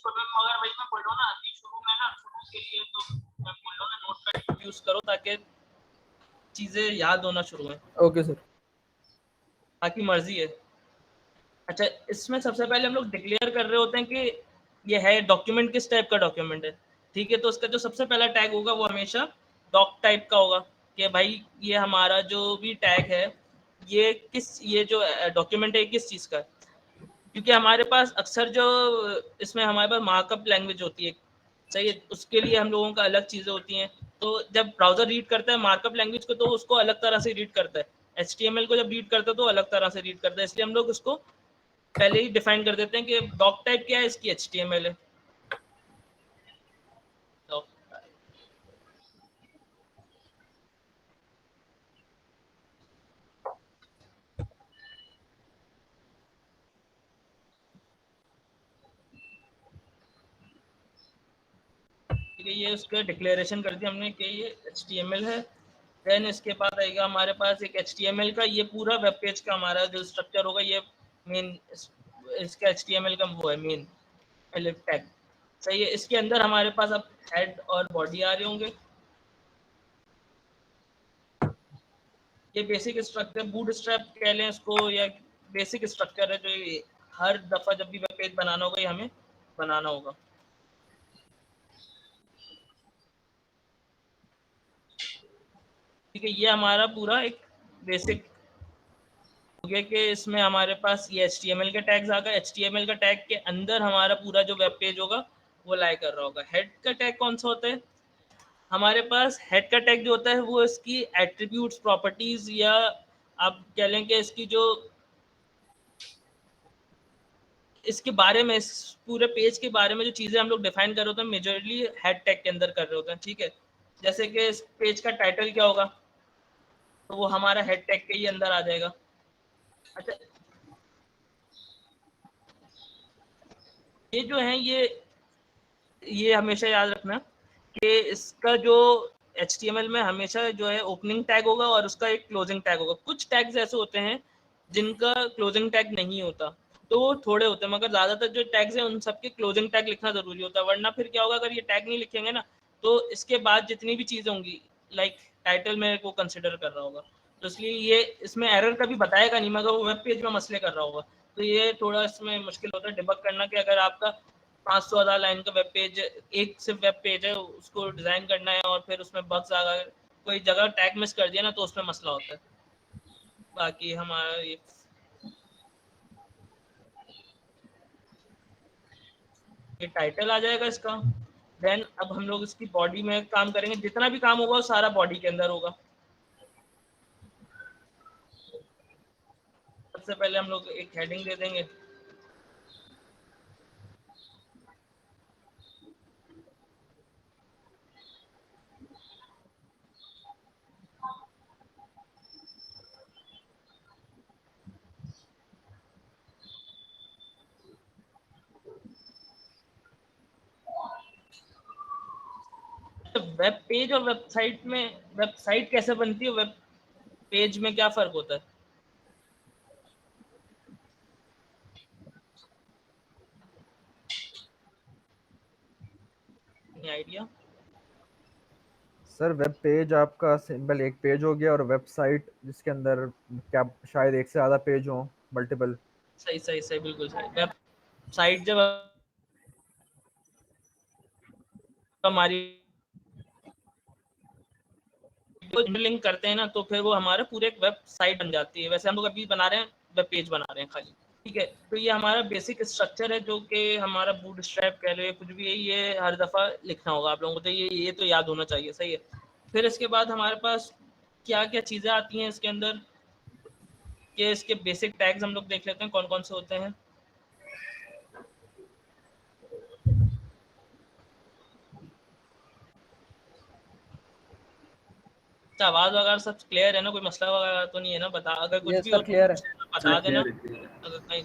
अगर भाई मैं बोल रहा हूँ ना अभी शुरू में ना शुरू के लिए तो मैं बोल रहा हूँ ना नोटपैड यूज करो ताकि चीजें याद होना शुरू में। Okay sir. बाकी मर्जी है। अच्छा, इसमें सबसे पहले हम लोग डिक्लेयर कर रहे होते हैं कि ये है डॉक्यूमेंट किस टाइप का डॉक्यूमेंट है। ठीक है, तो उसका जो सबसे पहला टैग होगा वो हमेशा डॉक टाइप का होगा कि भाई ये हमारा जो भी टैग है ये जो डॉक्यूमेंट है किस चीज़ का है। क्योंकि हमारे पास अक्सर जो इसमें हमारे पास मार्कअप लैंग्वेज होती है, सही है, उसके लिए हम लोगों का अलग चीज़ें होती हैं। तो जब ब्राउजर रीड करता है मार्कअप लैंग्वेज को तो उसको अलग तरह से रीड करता है, HTML को जब रीड करता है तो अलग तरह से रीड करता है। इसलिए हम लोग उसको पहले ही डिफाइन कर देते हैं कि डॉक टाइप क्या है, इसकी HTML है। doc type। ठीक है, ये उसका डिक्लेरेशन कर दिया हमने कि ये HTML है। देन इसके बाद आएगा हमारे पास एक HTML का ये पूरा वेब पेज का हमारा जो स्ट्रक्चर होगा, ये मेन इसका HTML का वो है मेन टैग, सही है। इसके अंदर हमारे पास अब हेड और बॉडी आ रहे होंगे। ये बेसिक स्ट्रक्चर बूट स्ट्रैप कह लें इसको, या बेसिक स्ट्रक्चर है जो हर दफ़ा जब भी वेब पेज बनाना होगा ये हमें बनाना होगा। ठीक है, ये हमारा पूरा एक बेसिक हो गया कि इसमें हमारे पास ये HTML के टैग्स आ गए। HTML का टैग के अंदर हमारा पूरा जो वेब पेज होगा वो लाई कर रहा होगा। हेड का टैग कौन सा होता है? हमारे पास हेड का टैग जो होता है वो इसकी एट्रीब्यूट्स प्रॉपर्टीज, या आप कह लें कि इसकी जो इसके बारे में, इस पूरे पेज के बारे में जो चीज़ें हम लोग डिफाइन कर रहे होते हैं मेजरली हेड टैग के अंदर कर रहे होते हैं। ठीक है, जैसे कि इस पेज का टाइटल क्या होगा तो वो हमारा हेड टैग के ही अंदर आ जाएगा। अच्छा, ये जो है ये हमेशा याद रखना कि इसका जो HTML में हमेशा जो है ओपनिंग टैग होगा और उसका एक क्लोजिंग टैग होगा। कुछ टैग्स ऐसे होते हैं जिनका क्लोजिंग टैग नहीं होता, तो वो थोड़े होते हैं, मगर ज़्यादातर जो टैग्स हैं उन सबके क्लोजिंग टैग लिखना ज़रूरी होता है। वरना फिर क्या होगा, अगर ये टैग नहीं लिखेंगे ना तो इसके बाद जितनी भी चीज़ें होंगी लाइक टाइटल में वो कंसिडर कर रहा होगा, तो इसलिए ये इसमें एरर कभी बताएगा नहीं, मगर वो वेब पेज में मसले कर रहा होगा। तो ये थोड़ा इसमें मुश्किल होता है डिबग करना कि अगर आपका 500 लाइन का वेब पेज, एक सिर्फ वेब पेज है, उसको डिज़ाइन करना है और फिर उसमें बग्स अगर कोई जगह टैग मिस कर दिया ना तो उसमें मसला होता है। बाकी हमारा ये टाइटल आ जाएगा इसका। देन अब हम लोग इसकी बॉडी में काम करेंगे, जितना भी काम होगा वो सारा बॉडी के अंदर होगा। सबसे पहले हम लोग एक हेडिंग दे देंगे। वेब पेज और वेबसाइट में, वेबसाइट कैसे बनती है, वेब पेज में क्या फ़र्क होता है? आइडिया? सर वेब पेज आपका सिंपल एक पेज हो गया, और वेबसाइट जिसके अंदर क्या शायद एक से ज़्यादा पेज हो, मल्टीपल। सही सही सही, बिल्कुल सही। वेबसाइट जब हमारी लिंक करते हैं ना तो फिर वो हमारा पूरे एक वेबसाइट बन जाती है। वैसे हम लोग अभी बना रहे हैं वेब पेज बना रहे हैं खाली। ठीक है, तो ये हमारा बेसिक स्ट्रक्चर है जो कि हमारा बूटस्ट्रैप कह लो कुछ भी है, ये हर दफ़ा लिखना होगा आप लोगों को, तो ये तो याद होना चाहिए, सही है। फिर इसके बाद हमारे पास क्या क्या चीज़ें आती हैं इसके अंदर, कि इसके बेसिक टैग्स हम लोग देख लेते हैं कौन कौन से होते हैं। अच्छा, आवाज़ वगैरह सब क्लियर है ना, कोई मसला वगैरह तो नहीं है ना? बता, अगर कुछ यस भी सर, हो तो क्लियर है। पूछ लेना, बता देना। अगर कहीं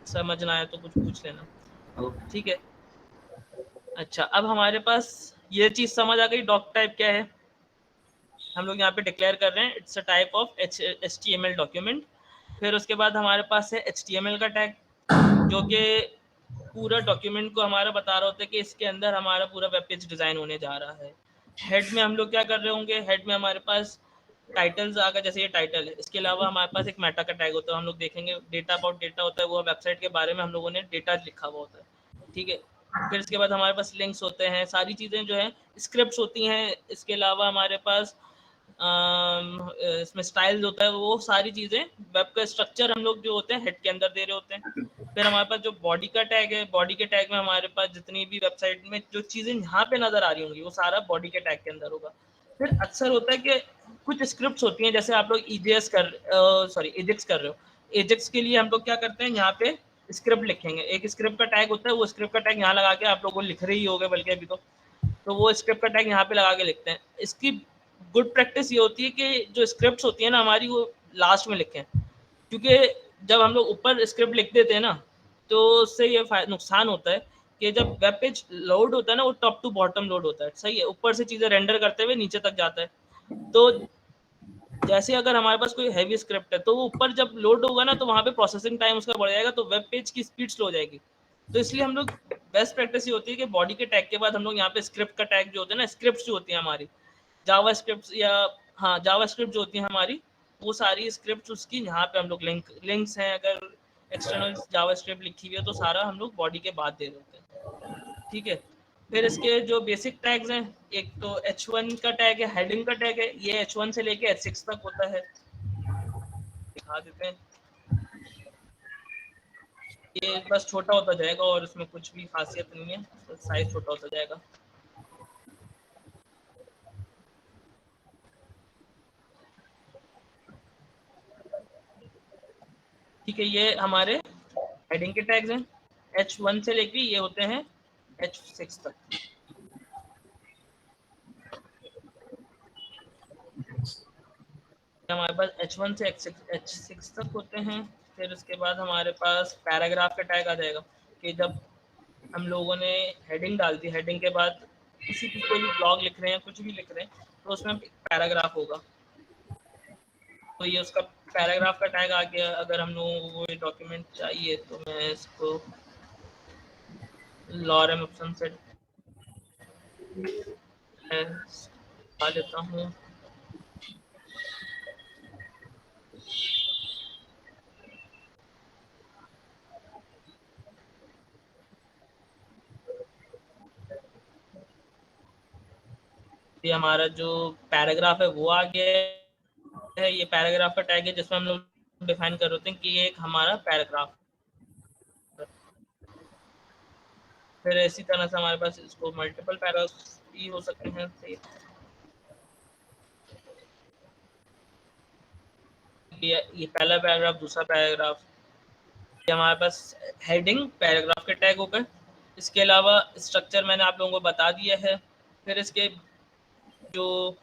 समझ ना आए तो कुछ पूछ लेना। ठीक है। अच्छा, अब हमारे पास ये चीज़ समझ आ गई डॉक टाइप क्या है। हम लोग यहाँ पे डिक्लेयर कर रहे हैं it's a type of HTML document. फिर उसके बाद हमारे पास है HTML का टैग जो कि पूरा डॉक्यूमेंट को हमारा बता रहा होता है कि इसके अंदर हमारा पूरा वेब पेज डिज़ाइन होने जा रहा है। हेड में हम लोग क्या कर रहे होंगे, हेड में हमारे पास टाइटल्स आ गए, जैसे ये टाइटल है। इसके अलावा हमारे पास एक मेटा का टैग होता है, हम लोग देखेंगे डेटा अबाउट डेटा होता है, वो वेबसाइट के बारे में हम लोगों ने डेटा लिखा हुआ होता है, ठीक है। फिर इसके बाद हमारे पास लिंक्स होते हैं, सारी चीज़ें जो है स्क्रिप्ट्स होती हैं। इसके अलावा हमारे पास इसमें स्टाइल्स होता है, वो सारी चीज़ें वेब का स्ट्रक्चर हम लोग जो होते हैं हेड के अंदर दे रहे होते हैं। फिर हमारे पास जो बॉडी का टैग है, बॉडी के टैग में हमारे पास जितनी भी वेबसाइट में जो चीज़ें यहाँ पे नज़र आ रही होंगी वो सारा बॉडी के टैग के अंदर होगा। फिर अक्सर होता है कि कुछ स्क्रिप्ट्स होती हैं, जैसे आप लोग ईजेएक्स कर रहे हो। एजेक्स के लिए हम लोग क्या करते हैं, यहाँ पे स्क्रिप्ट लिखेंगे, एक स्क्रिप्ट का टैग होता है, वो स्क्रिप्ट का टैग यहाँ लगा के आप लोग को लिख रहे ही होगे बल्कि अभी तो वो स्क्रिप्ट का टैग यहाँ पे लगा के लिखते हैं। इसकी गुड प्रैक्टिस ये होती है कि जो स्क्रिप्ट्स होती है ना हमारी, वो लास्ट में लिखें, क्योंकि जब हम लोग ऊपर स्क्रिप्ट लिख देते हैं ना, तो उससे ये नुकसान होता है कि जब वेब पेज लोड होता है ना, वो टॉप टू बॉटम लोड होता है, सही है, ऊपर से चीज़ें रेंडर करते हुए नीचे तक जाता है। तो जैसे अगर हमारे पास कोई हैवी स्क्रिप्ट है, तो वो ऊपर जब लोड होगा ना, तो वहाँ पे प्रोसेसिंग टाइम उसका बढ़ जाएगा, तो वेब पेज की स्पीड स्लो हो जाएगी। तो इसलिए हम लोग बेस्ट प्रैक्टिस ये होती है कि बॉडी के टैग के बाद हम लोग यहाँ पे स्क्रिप्ट का टैग जो होता है ना, स्क्रिप्ट जो होती है हमारी जावा स्क्रिप्ट या हाँ जावा स्क्रिप्ट जो होती है हमारी, वो सारी स्क्रिप्ट उसकी यहाँ पे हम लोग लिंक्स हैं, अगर एक्सटर्नल जावा स्क्रिप्ट लिखी हुई है तो सारा हम लोग बॉडी के बाद दे देते हैं, ठीक है। फिर इसके जो बेसिक टैग्स हैं, एक तो H1 का टैग है, हेडिंग का टैग है, ये H1 से लेके H6 तक होता है, दिखा देते हैं। ये बस छोटा होता जाएगा और इसमें कुछ भी खासियत नहीं है, साइज छोटा होता जाएगा। ठीक है, ये हमारे हेडिंग के टैग्स हैं, H1 से लेके ये होते हैं H6 तक। हमारे पास H1 से H6 तक होते हैं। फिर उसके बाद हमारे पास पैराग्राफ का टैग आ जाएगा कि जब हम लोगों ने हेडिंग डाल दी, हेडिंग के बाद किसी भी कोई भी ब्लॉग लिख रहे हैं, कुछ भी लिख रहे हैं, तो उसमें पैराग्राफ होगा, तो ये उसका पैराग्राफ का टैग आ गया। अगर हम लोगों को ये डॉक्यूमेंट चाहिए तो मैं इसको लॉरम ऑप्शन से आ लेता हूँ। ये हमारा जो पैराग्राफ है वो आ गया है। ये पैराग्राफ का टैग है जिसमें हम लोग डिफाइन कर होते हैं कि ये एक हमारा पैराग्राफ। फिर इसी तरह से हमारे पास इसको मल्टीपल पैराग्राफ्स भी हो सकते हैं। ये पहला पैराग्राफ, दूसरा पैराग्राफ, ये हमारे पास हेडिंग पैराग्राफ के टैग हो गए। इसके अलावा स्ट्रक्चर मैंने आप लोगों को बता दिया है। फिर इसके जो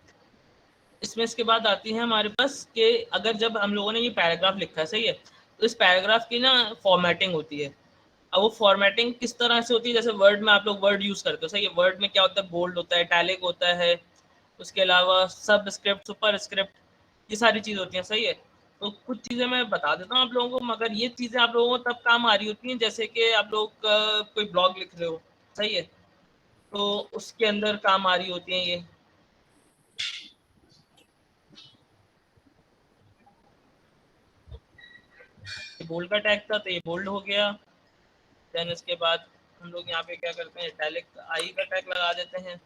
इसमें इसके बाद आती है हमारे पास कि अगर जब हम लोगों ने ये पैराग्राफ लिखा है, सही है, तो इस पैराग्राफ की ना फॉर्मेटिंग होती है। अब वो फॉर्मेटिंग किस तरह से होती है, जैसे वर्ड में आप लोग वर्ड यूज़ करते हो, सही है, वर्ड में क्या होता है, बोल्ड होता है, इटैलिक होता है, उसके अलावा सब स्क्रिप्ट, सुपर स्क्रिप्ट, ये सारी चीज़ होती हैं, सही है। तो कुछ चीज़ें मैं बता देता हूँ आप लोगों को, मगर ये चीज़ें आप लोगों को तब काम आ रही होती हैं जैसे कि आप लोग कोई ब्लॉग लिख रहे हो, सही है, तो उसके अंदर काम आ रही होती हैं ये। बोल्ड का टैग था तो ये बोल्ड हो गया। देन इसके बाद हम लोग यहाँ पे क्या करते हैं, इटैलिक आई का टैग लगा देते हैं,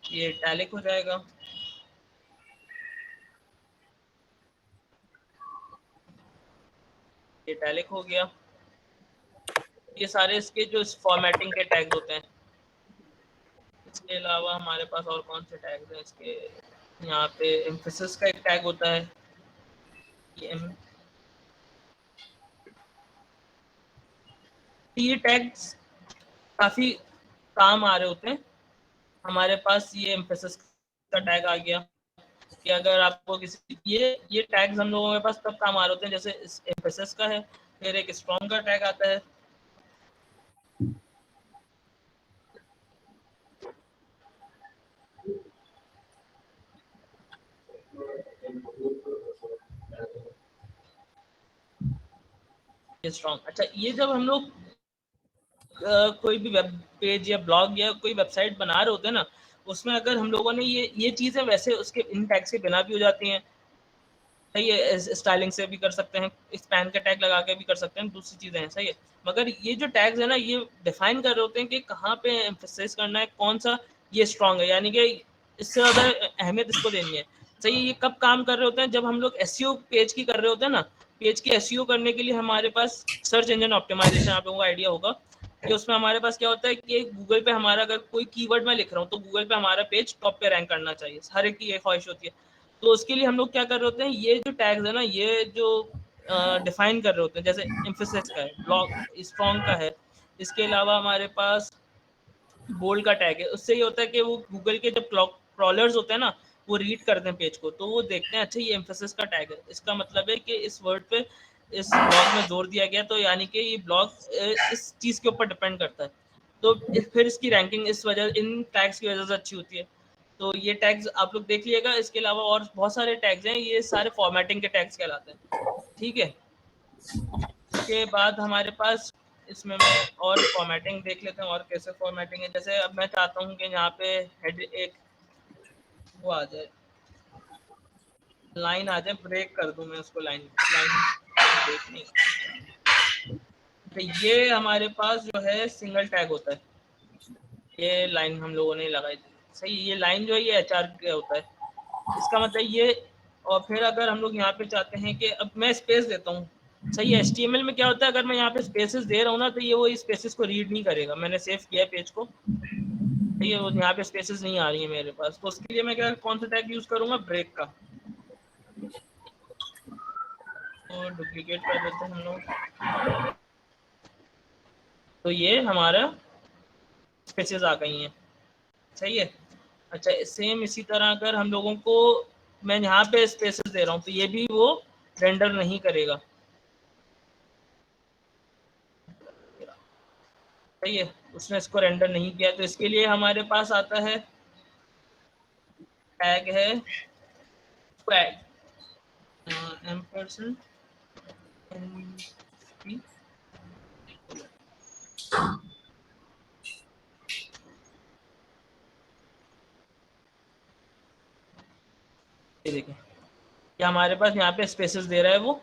ये इटैलिक हो जाएगा। इटैलिक हो गया। ये सारे इसके जो फॉर्मेटिंग के टैग्स होते हैं। इसके अलावा हमारे पास और कौन से टैग्स हैं इसके, यहाँ पे एम्फेसिस का एक टैग होता है, ये टैग्स काफ़ी काम आ रहे होते हैं। हमारे पास ये एम्फेसिस का टैग आ गया कि अगर आपको किसी ये टैग्स हम लोगों के पास तब काम आ रहे होते हैं, जैसे एम्फेसिस का है। फिर एक स्ट्रॉन्ग का टैग आता है, ये स्ट्रॉन्ग। अच्छा, ये जब हम लोग कोई भी वेब पेज या ब्लॉग या कोई वेबसाइट बना रहे होते हैं ना, उसमें अगर हम लोगों ने ये चीज़ें वैसे उसके इन टैग्स के बिना भी हो जाती हैं, सही है, स्टाइलिंग से भी कर सकते हैं, स्पैन का टैग लगा के भी कर सकते हैं, दूसरी चीज़ें हैं, सही है। मगर ये जो टैग्स है ना, ये डिफाइन कर रहे होते हैं कि कहाँ पे एम्फेसिस करना है, कौन सा ये स्ट्रॉन्ग है, यानी कि इससे ज़्यादा अहमियत इसको देनी है। सही है, ये कब काम कर रहे होते हैं, जब हम लोग एसईओ पेज की कर रहे होते हैं ना, पेज की एसईओ करने के लिए हमारे पास सर्च इंजन ऑप्टिमाइजेशन, आप लोगों को आइडिया होगा कि उसमें हमारे पास क्या होता है कि गूगल पे हमारा अगर कोई कीवर्ड मैं लिख रहा हूँ तो गूगल पे हमारा पेज टॉप पे रैंक करना चाहिए, हर एक की ये ख्वाहिश होती है। तो उसके लिए हम लोग क्या कर रहे होते हैं, ये जो टैग्स है ना, ये जो डिफाइन कर रहे होते हैं, जैसे एम्फेसिस का है, ब्लॉक स्ट्रॉन्ग का है, इसके अलावा हमारे पास बोल्ड का टैग है। उससे ये होता है कि वो गूगल के जब क्रॉलर्स होते हैं ना, वो रीड करते हैं पेज को, तो वो देखते हैं अच्छा ये एम्फेसिस का टैग है, इसका मतलब है कि इस वर्ड पे इस ब्लॉग में जोर दिया गया, तो यानी कि ये ब्लॉग इस चीज़ के ऊपर डिपेंड करता है। तो फिर इसकी रैंकिंग इस वजह, इन टैग्स की वजह से अच्छी होती है। तो ये टैग्स आप लोग देख लीजिएगा। इसके अलावा और बहुत सारे टैग्स हैं, ये सारे फॉर्मेटिंग के टैग्स कहलाते हैं, ठीक है। इसके बाद हमारे पास इसमें मैं और फॉर्मेटिंग देख लेते हैं और कैसे फॉर्मेटिंग है। जैसे अब मैं चाहता हूँ कि यहाँ पे हेड एक वो आ जाए, लाइन आ जाए, ब्रेक कर दूँ मैं उसको, लाइन लाइन ब्रेक नहीं। तो ये हमारे पास जो है सिंगल टैग होता है, ये लाइन हम लोगों ने लगाई थी, सही। ये लाइन जो है ये एचआर का होता है, इसका मतलब ये। और फिर अगर हम लोग यहाँ पे चाहते हैं कि अब मैं स्पेस देता हूँ, सही है। एचटीएमएल में क्या होता है, अगर मैं यहाँ पे स्पेसेस दे रहा हूँ ना, तो ये वो स्पेसेस को रीड नहीं करेगा। मैंने सेव किया पेज को, सही है, वो यहाँ पे स्पेसेस नहीं आ रही है मेरे पास, तो उसके लिए मैं क्या, कौन सा टैग यूज करूँगा, ब्रेक का। तो डुप्लीकेट कर देते हैं हम लोग, तो ये हमारा स्पेसेस आ गई हैं, सही है। अच्छा, सेम इसी तरह अगर हम लोगों को, मैं यहाँ पे स्पेसेस दे रहा हूँ, तो ये भी वो रेंडर नहीं करेगा, सही है। उसने इसको रेंडर नहीं किया, तो इसके लिए हमारे पास आता है टैग है स्वैग, एम्परसेंड एनपी, ये देखें, ये हमारे पास यहाँ पे स्पेसेस दे रहा है वो।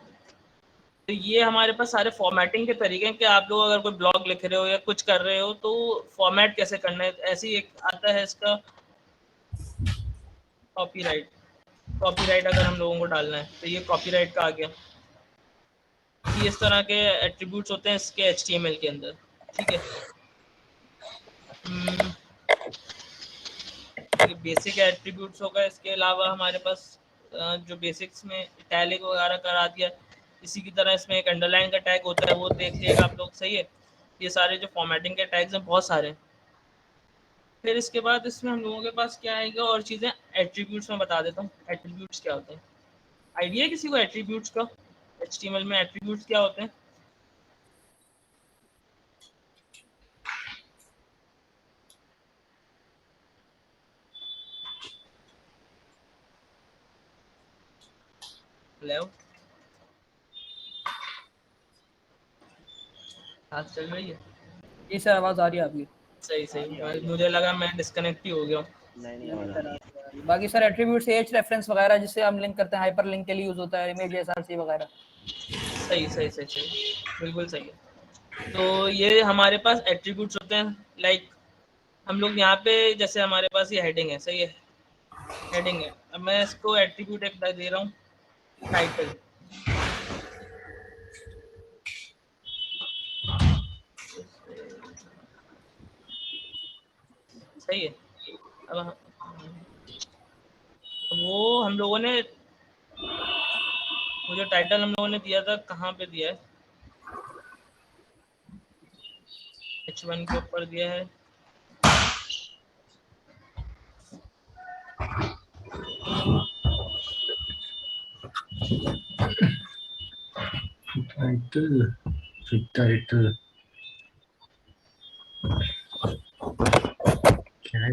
तो ये हमारे पास सारे फॉर्मेटिंग के तरीके हैं कि आप लोग अगर कोई ब्लॉग लिख रहे हो या कुछ कर रहे हो तो फॉर्मेट कैसे करना है। ऐसे ही एक आता है इसका कॉपीराइट, कॉपीराइट अगर हम लोगों को डालना है तो ये कॉपीराइट का आ गया। ये इस तरह के एट्रीब्यूट्स होते हैं इसके एचटीएमएल के अंदर, ठीक है। ये बेसिक एट्रीब्यूट्स होगा। इसके अलावा हमारे पास जो बेसिक्स में इटैलिक वगैरह करा दिया, इसी की तरह इसमें एक अंडरलाइन का टैग होता है, वो देख लिएगा आप लोग, सही है। ये सारे जो फॉर्मेटिंग के टैग्स हैं बहुत सारे हैं। फिर इसके बाद इसमें हम लोगों के पास क्या आएगा और चीज़ें, एट्रीब्यूट्स में बता देता हूँ एट्रीब्यूट्स क्या होते हैं। आइडिया है किसी को एट्रीब्यूट्स का, एचटीएमएल में एट्रीब्यूट्स क्या होते हैं? हेलो, बात चल रही है? जी सर, आवाज आ रही है आपकी। सही सही, मुझे लगा मैं डिस्कनेक्ट ही हो गया हूँ। नहीं, बाकी सर एट्रीब्यूट्स एच रेफरेंस वगैरह जिससे हम लिंक करते हैं, हाइपर लिंक के लिए यूज होता है, इमेज एसआरसी वगैरह। सही सही सही सही, बिल्कुल सही है। तो ये हमारे पास एट्रीब्यूट्स होते हैं। लाइक हम लोग यहाँ पे, जैसे हमारे पास ये हेडिंग है, सही है, हेडिंग है। अब मैं इसको एट्रीब्यूट एक दे रहा हूँ, टाइटल, सही है। अब वो हम लोगों ने, वो जो टाइटल हम लोगों ने दिया था, कहाँ पे दिया है, H1 के ऊपर दिया है। टाइटल क्या है?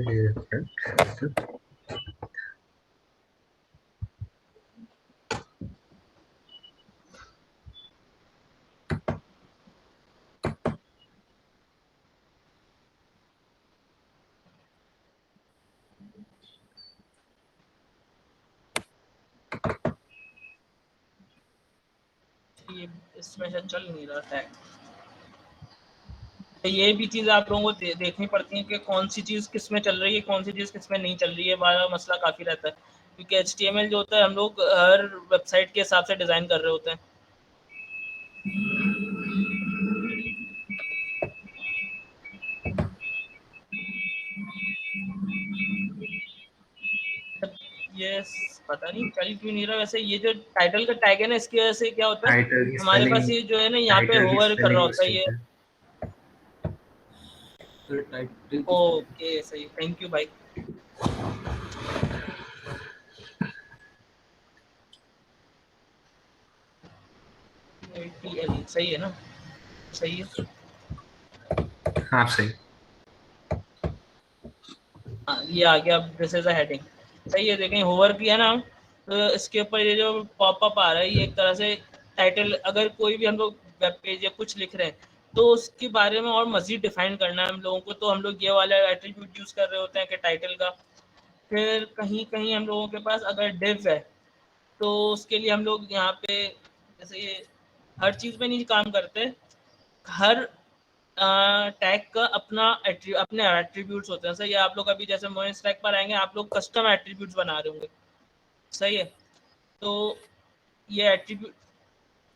इसमें शायद चल नहीं रहा टैग। तो ये भी चीज़ आप लोगों को देखनी पड़ती है कि कौन सी चीज़ किस में चल रही है, कौन सी चीज़ किस में नहीं चल रही है, वाला मसला काफ़ी रहता है, क्योंकि HTML जो होता है हम लोग हर वेबसाइट के हिसाब से डिज़ाइन कर रहे होते हैं। ये पता नहीं चल क्यों नहीं रहा। वैसे ये जो टाइटल का टैग है ना, इसकी वजह से क्या होता है, टाइटल की हमारे पास ये जो है ना यहाँ पे होवर कर रहा होता है ये। ओके सही, थैंक यू भाई। सही है ना, सही है। हाँ सही। हाँ ये आ गया, दिस इज अ हेडिंग। सही है, देखें होवर किया ना तो इसके ऊपर ये जो पॉपअप आ रहा है ये एक तरह से टाइटल, अगर कोई भी हम लोग वेब पेज या कुछ लिख रहे हैं तो उसके बारे में और मज़ीद डिफाइन करना है हम लोगों को, तो हम लोग ये वाला एट्रीब्यूट यूज़ कर रहे होते हैं कि टाइटल का। फिर कहीं कहीं हम लोगों के पास अगर डिव है तो उसके लिए हम लोग यहाँ पे जैसे ये हर चीज़ में नहीं काम करते, हर टैग का अपने एट्रीब्यूट्स होते हैं। सही है, आप लोग अभी जैसे मोइन स्टैक पर आएंगे आप लोग कस्टम एट्रीब्यूट्स बना रहे होंगे। सही है, तो ये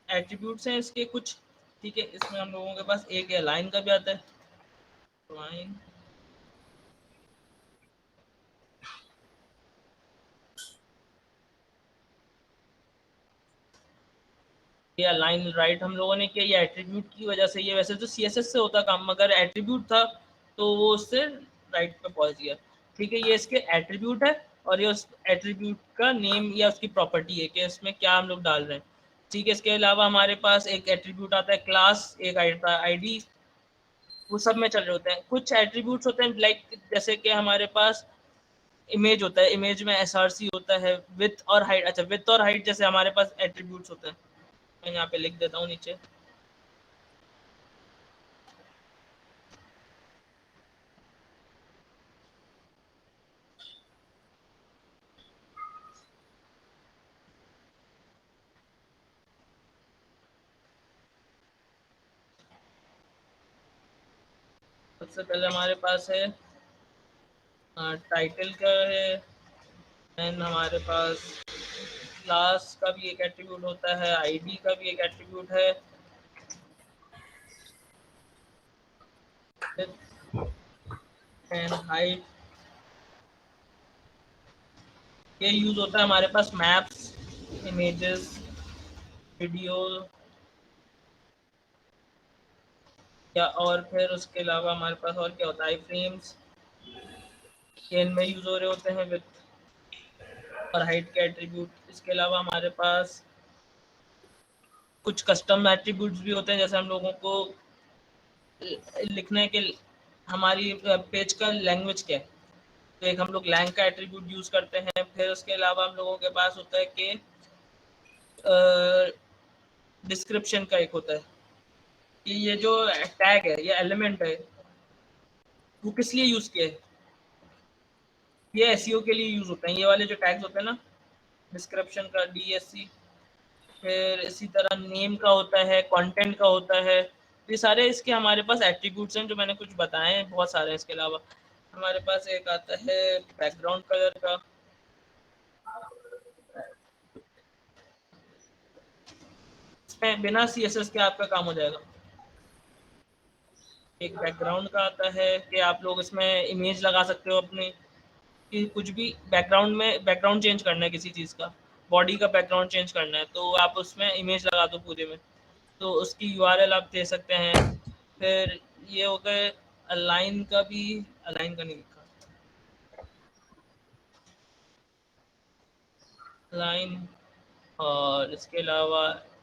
एट्रीब्यूट्स हैं इसके कुछ। ठीक है, इसमें हम लोगों के पास एक लाइन का भी आता है, लाइन। ये अलाइन राइट हम लोगों ने किया, ये एट्रीब्यूट की वजह से। ये वैसे तो CSS से होता काम, मगर एट्रीब्यूट था तो वो उससे राइट पे पहुंच गया। ठीक है, ये इसके एट्रीब्यूट है और ये उस एट्रीब्यूट का नेम या उसकी प्रॉपर्टी है कि इसमें क्या हम लोग डाल रहे हैं। ठीक है, इसके अलावा हमारे पास एक एट्रीब्यूट आता है क्लास, एक ID, वो सब में चल रहे होते हैं। कुछ एट्रीब्यूट्स होते हैं लाइक जैसे कि हमारे पास इमेज होता है, इमेज में SRC होता है, विथ और हाइट। अच्छा, विथ और हाइट जैसे हमारे पास एट्रीब्यूट्स होते हैं, मैं यहाँ पे लिख देता हूँ नीचे। सबसे पहले हमारे पास है टाइटल का है, एंड हमारे पास क्लास का भी एक एट्रीब्यूट होता है, ID का भी एक एट्रीब्यूट है, एंड हाइट। ये यूज होता है हमारे पास मैप्स, इमेजेस, वीडियो, या और फिर उसके अलावा हमारे पास और क्या होता है, आई फ्रेम्स, ये इनमें यूज हो रहे होते हैं विथ और हाइट के एट्रीब्यूट। इसके अलावा हमारे पास कुछ कस्टम एट्रीब्यूट्स भी होते हैं, जैसे हम लोगों को लिखने के हमारी पेज का लैंग्वेज क्या है, तो एक हम लोग लैंग का एट्रीब्यूट यूज करते हैं। फिर उसके अलावा हम लोगों के पास होता है कि डिस्क्रिप्शन का एक होता है कि ये जो टैग है या एलिमेंट है वो किस लिए यूज किया है, ये एसईओ के लिए यूज होते हैं। ये वाले जो टैग्स होते हैं ना, डिस्क्रिप्शन का DSC, फिर इसी तरह नेम का होता है, कंटेंट का होता है। ये सारे इसके हमारे पास एट्रीब्यूट्स हैं जो मैंने कुछ बताए हैं, बहुत सारे हैं। इसके अलावा हमारे पास एक आता है बैकग्राउंड कलर का, इसमें बिना CSS के आपका काम हो जाएगा। एक बैकग्राउंड का आता है कि आप लोग इसमें इमेज लगा सकते हो अपनी, कि कुछ भी बैकग्राउंड में बैकग्राउंड चेंज करना है किसी चीज़ का, बॉडी का बैकग्राउंड चेंज करना है तो आप उसमें इमेज लगा दो पूरे में, तो उसकी URL आप दे सकते हैं। फिर ये हो गए अलाइन का भी, अलाइन का नहीं लिखा, अलाइन। और इसके अलावा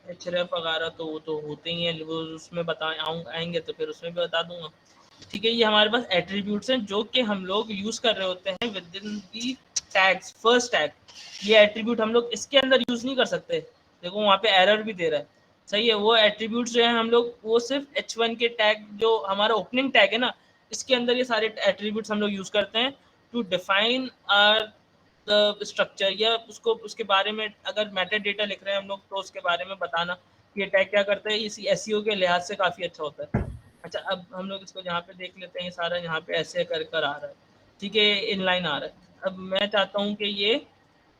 href वगैरह तो वो तो होते ही हैं, वो उसमें आएंगे तो फिर उसमें भी बता दूंगा। ठीक है, ये हमारे पास एट्रीब्यूट्स हैं जो कि हम लोग यूज़ कर रहे होते हैं with in the tags. First tag, ये एट्रीब्यूट हम लोग इसके अंदर यूज़ नहीं कर सकते। देखो वहाँ पे एरर भी दे रहा है। सही है, वो एट्रीब्यूट्स जो है हम लोग वो सिर्फ H1 के टैग, जो हमारा ओपनिंग टैग है ना, इसके अंदर ये सारे एट्रीब्यूट्स हम लोग यूज़ करते हैं to define are the structure, या उसको उसके बारे में अगर मेटा डेटा लिख रहे हैं हम लोग तो उसके बारे में बताना ये टैग क्या करता है, इसी एसईओ के लिहाज से काफ़ी अच्छा होता है। अच्छा, अब हम लोग इसको यहाँ पे देख लेते हैं, सारा यहाँ पे ऐसे कर कर आ रहा है, ठीक है, इनलाइन आ रहा है। अब मैं चाहता हूँ कि ये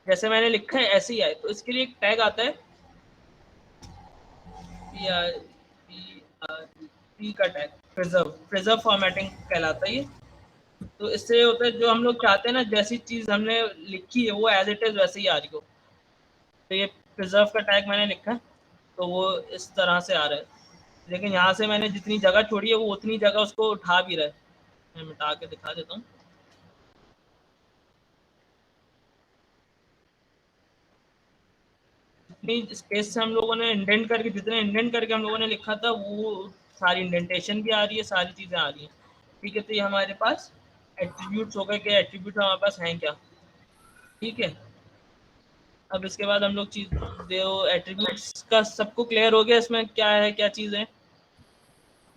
जैसे मैंने लिखा है ऐसे ही आए, तो इसके लिए एक टैग आता है पी का टैग, प्रिजर्व फॉर्मेटिंग कहलाता है ये। तो इससे होता है जो हम लोग चाहते हैं ना, जैसी चीज़ हमने लिखी है वो एज इट इज़ वैसे ही आ रही हो। तो ये प्रिजर्व का टैग मैंने लिखा है, तो वो इस तरह से आ रहा है, लेकिन यहाँ से मैंने जितनी जगह छोड़ी है वो उतनी जगह उसको उठा भी रहा है। मैं मिटा के दिखा देता हूँ। जितनी स्पेस से हम लोगों ने इंडेंट करके, जितने इंडेंट करके हम लोगों ने लिखा था, वो सारी इंडेंटेशन भी आ रही है, सारी चीज़ें आ रही हैं, ठीक है। तो ये हमारे पास एट्रीब्यूट्स हो गए कि एट्रीब्यूट हमारे पास हैं क्या, ठीक है। अब इसके बाद हम लोग चीज़ जो एट्रीब्यूट्स का सबको क्लियर हो गया, इसमें क्या है, क्या चीज़ है।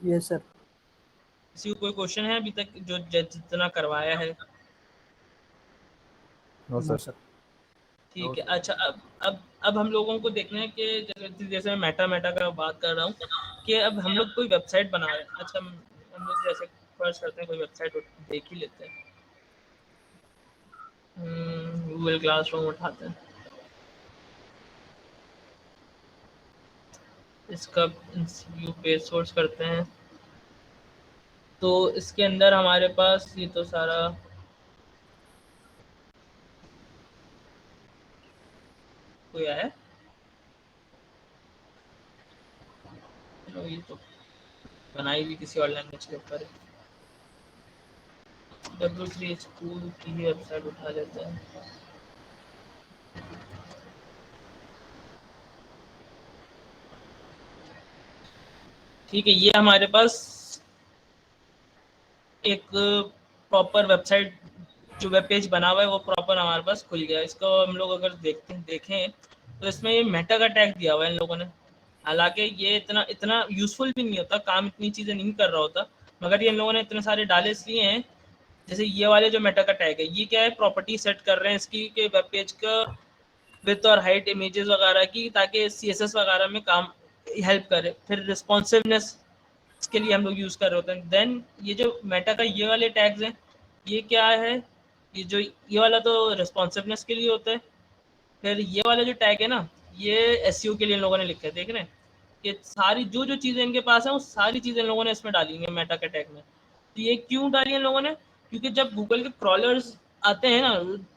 Yes sir. किसी को कोई क्वेश्चन है अभी तक जो जितना करवाया है? No no sir. सर। ठीक है। अच्छा, अब हम लोगों को देखना है कि जैसे मैं मेटा का बात कर रहा हूँ कि अब हम लोग कोई वेबसाइट बना रहे हैं। अच्छा, हम लोग जैसे फर्ज करते हैं कोई वेबसाइट देख ही लेते हैं। गूगल क्लासरूम उठाते हैं, इसका व्यू पेज सोर्स करते हैं। तो इसके अंदर हमारे पास ये तो सारा कोई आया है। चलो, ये तो बनाई भी किसी और लैंग्वेज के ऊपर है। W3 स्कूल की ही वेबसाइट उठा लेते हैं। ठीक है, ये हमारे पास एक प्रॉपर वेबसाइट जो वेब पेज बना हुआ है वो प्रॉपर हमारे पास खुल गया। इसको हम लोग अगर देखें तो इसमें ये मेटा का टैग दिया हुआ है इन लोगों ने। हालांकि ये इतना इतना यूजफुल भी नहीं होता, काम इतनी चीज़ें नहीं कर रहा होता, मगर ये इन लोगों ने इतने सारे डाले इसलिए हैं। जैसे ये वाले जो मेटा का टैग है, ये क्या है, प्रॉपर्टी सेट कर रहे हैं इसकी कि वेब पेज का विड्थ और हाइट इमेजेस वगैरह की, ताकि CSS वगैरह में काम हेल्प करे। फिर रिस्पॉन्सिवनेस के लिए हम लोग यूज़ कर रहे होते हैं। देन ये जो मेटा का ये वाले टैग्स हैं, ये क्या है, ये वाला तो रिस्पॉन्सिवनेस के लिए होता है। फिर ये वाला जो टैग है ना, ये SEO के लिए इन लोगों ने लिखा है। देख रहे हैं कि सारी जो जो चीज़ें इनके पास हैं वो सारी चीज़ें इन लोगों ने इसमें डाली हैं मेटा के टैग में। तो ये क्यों डाली है इन लोगों ने, क्योंकि जब गूगल के क्रॉलर्स आते हैं ना,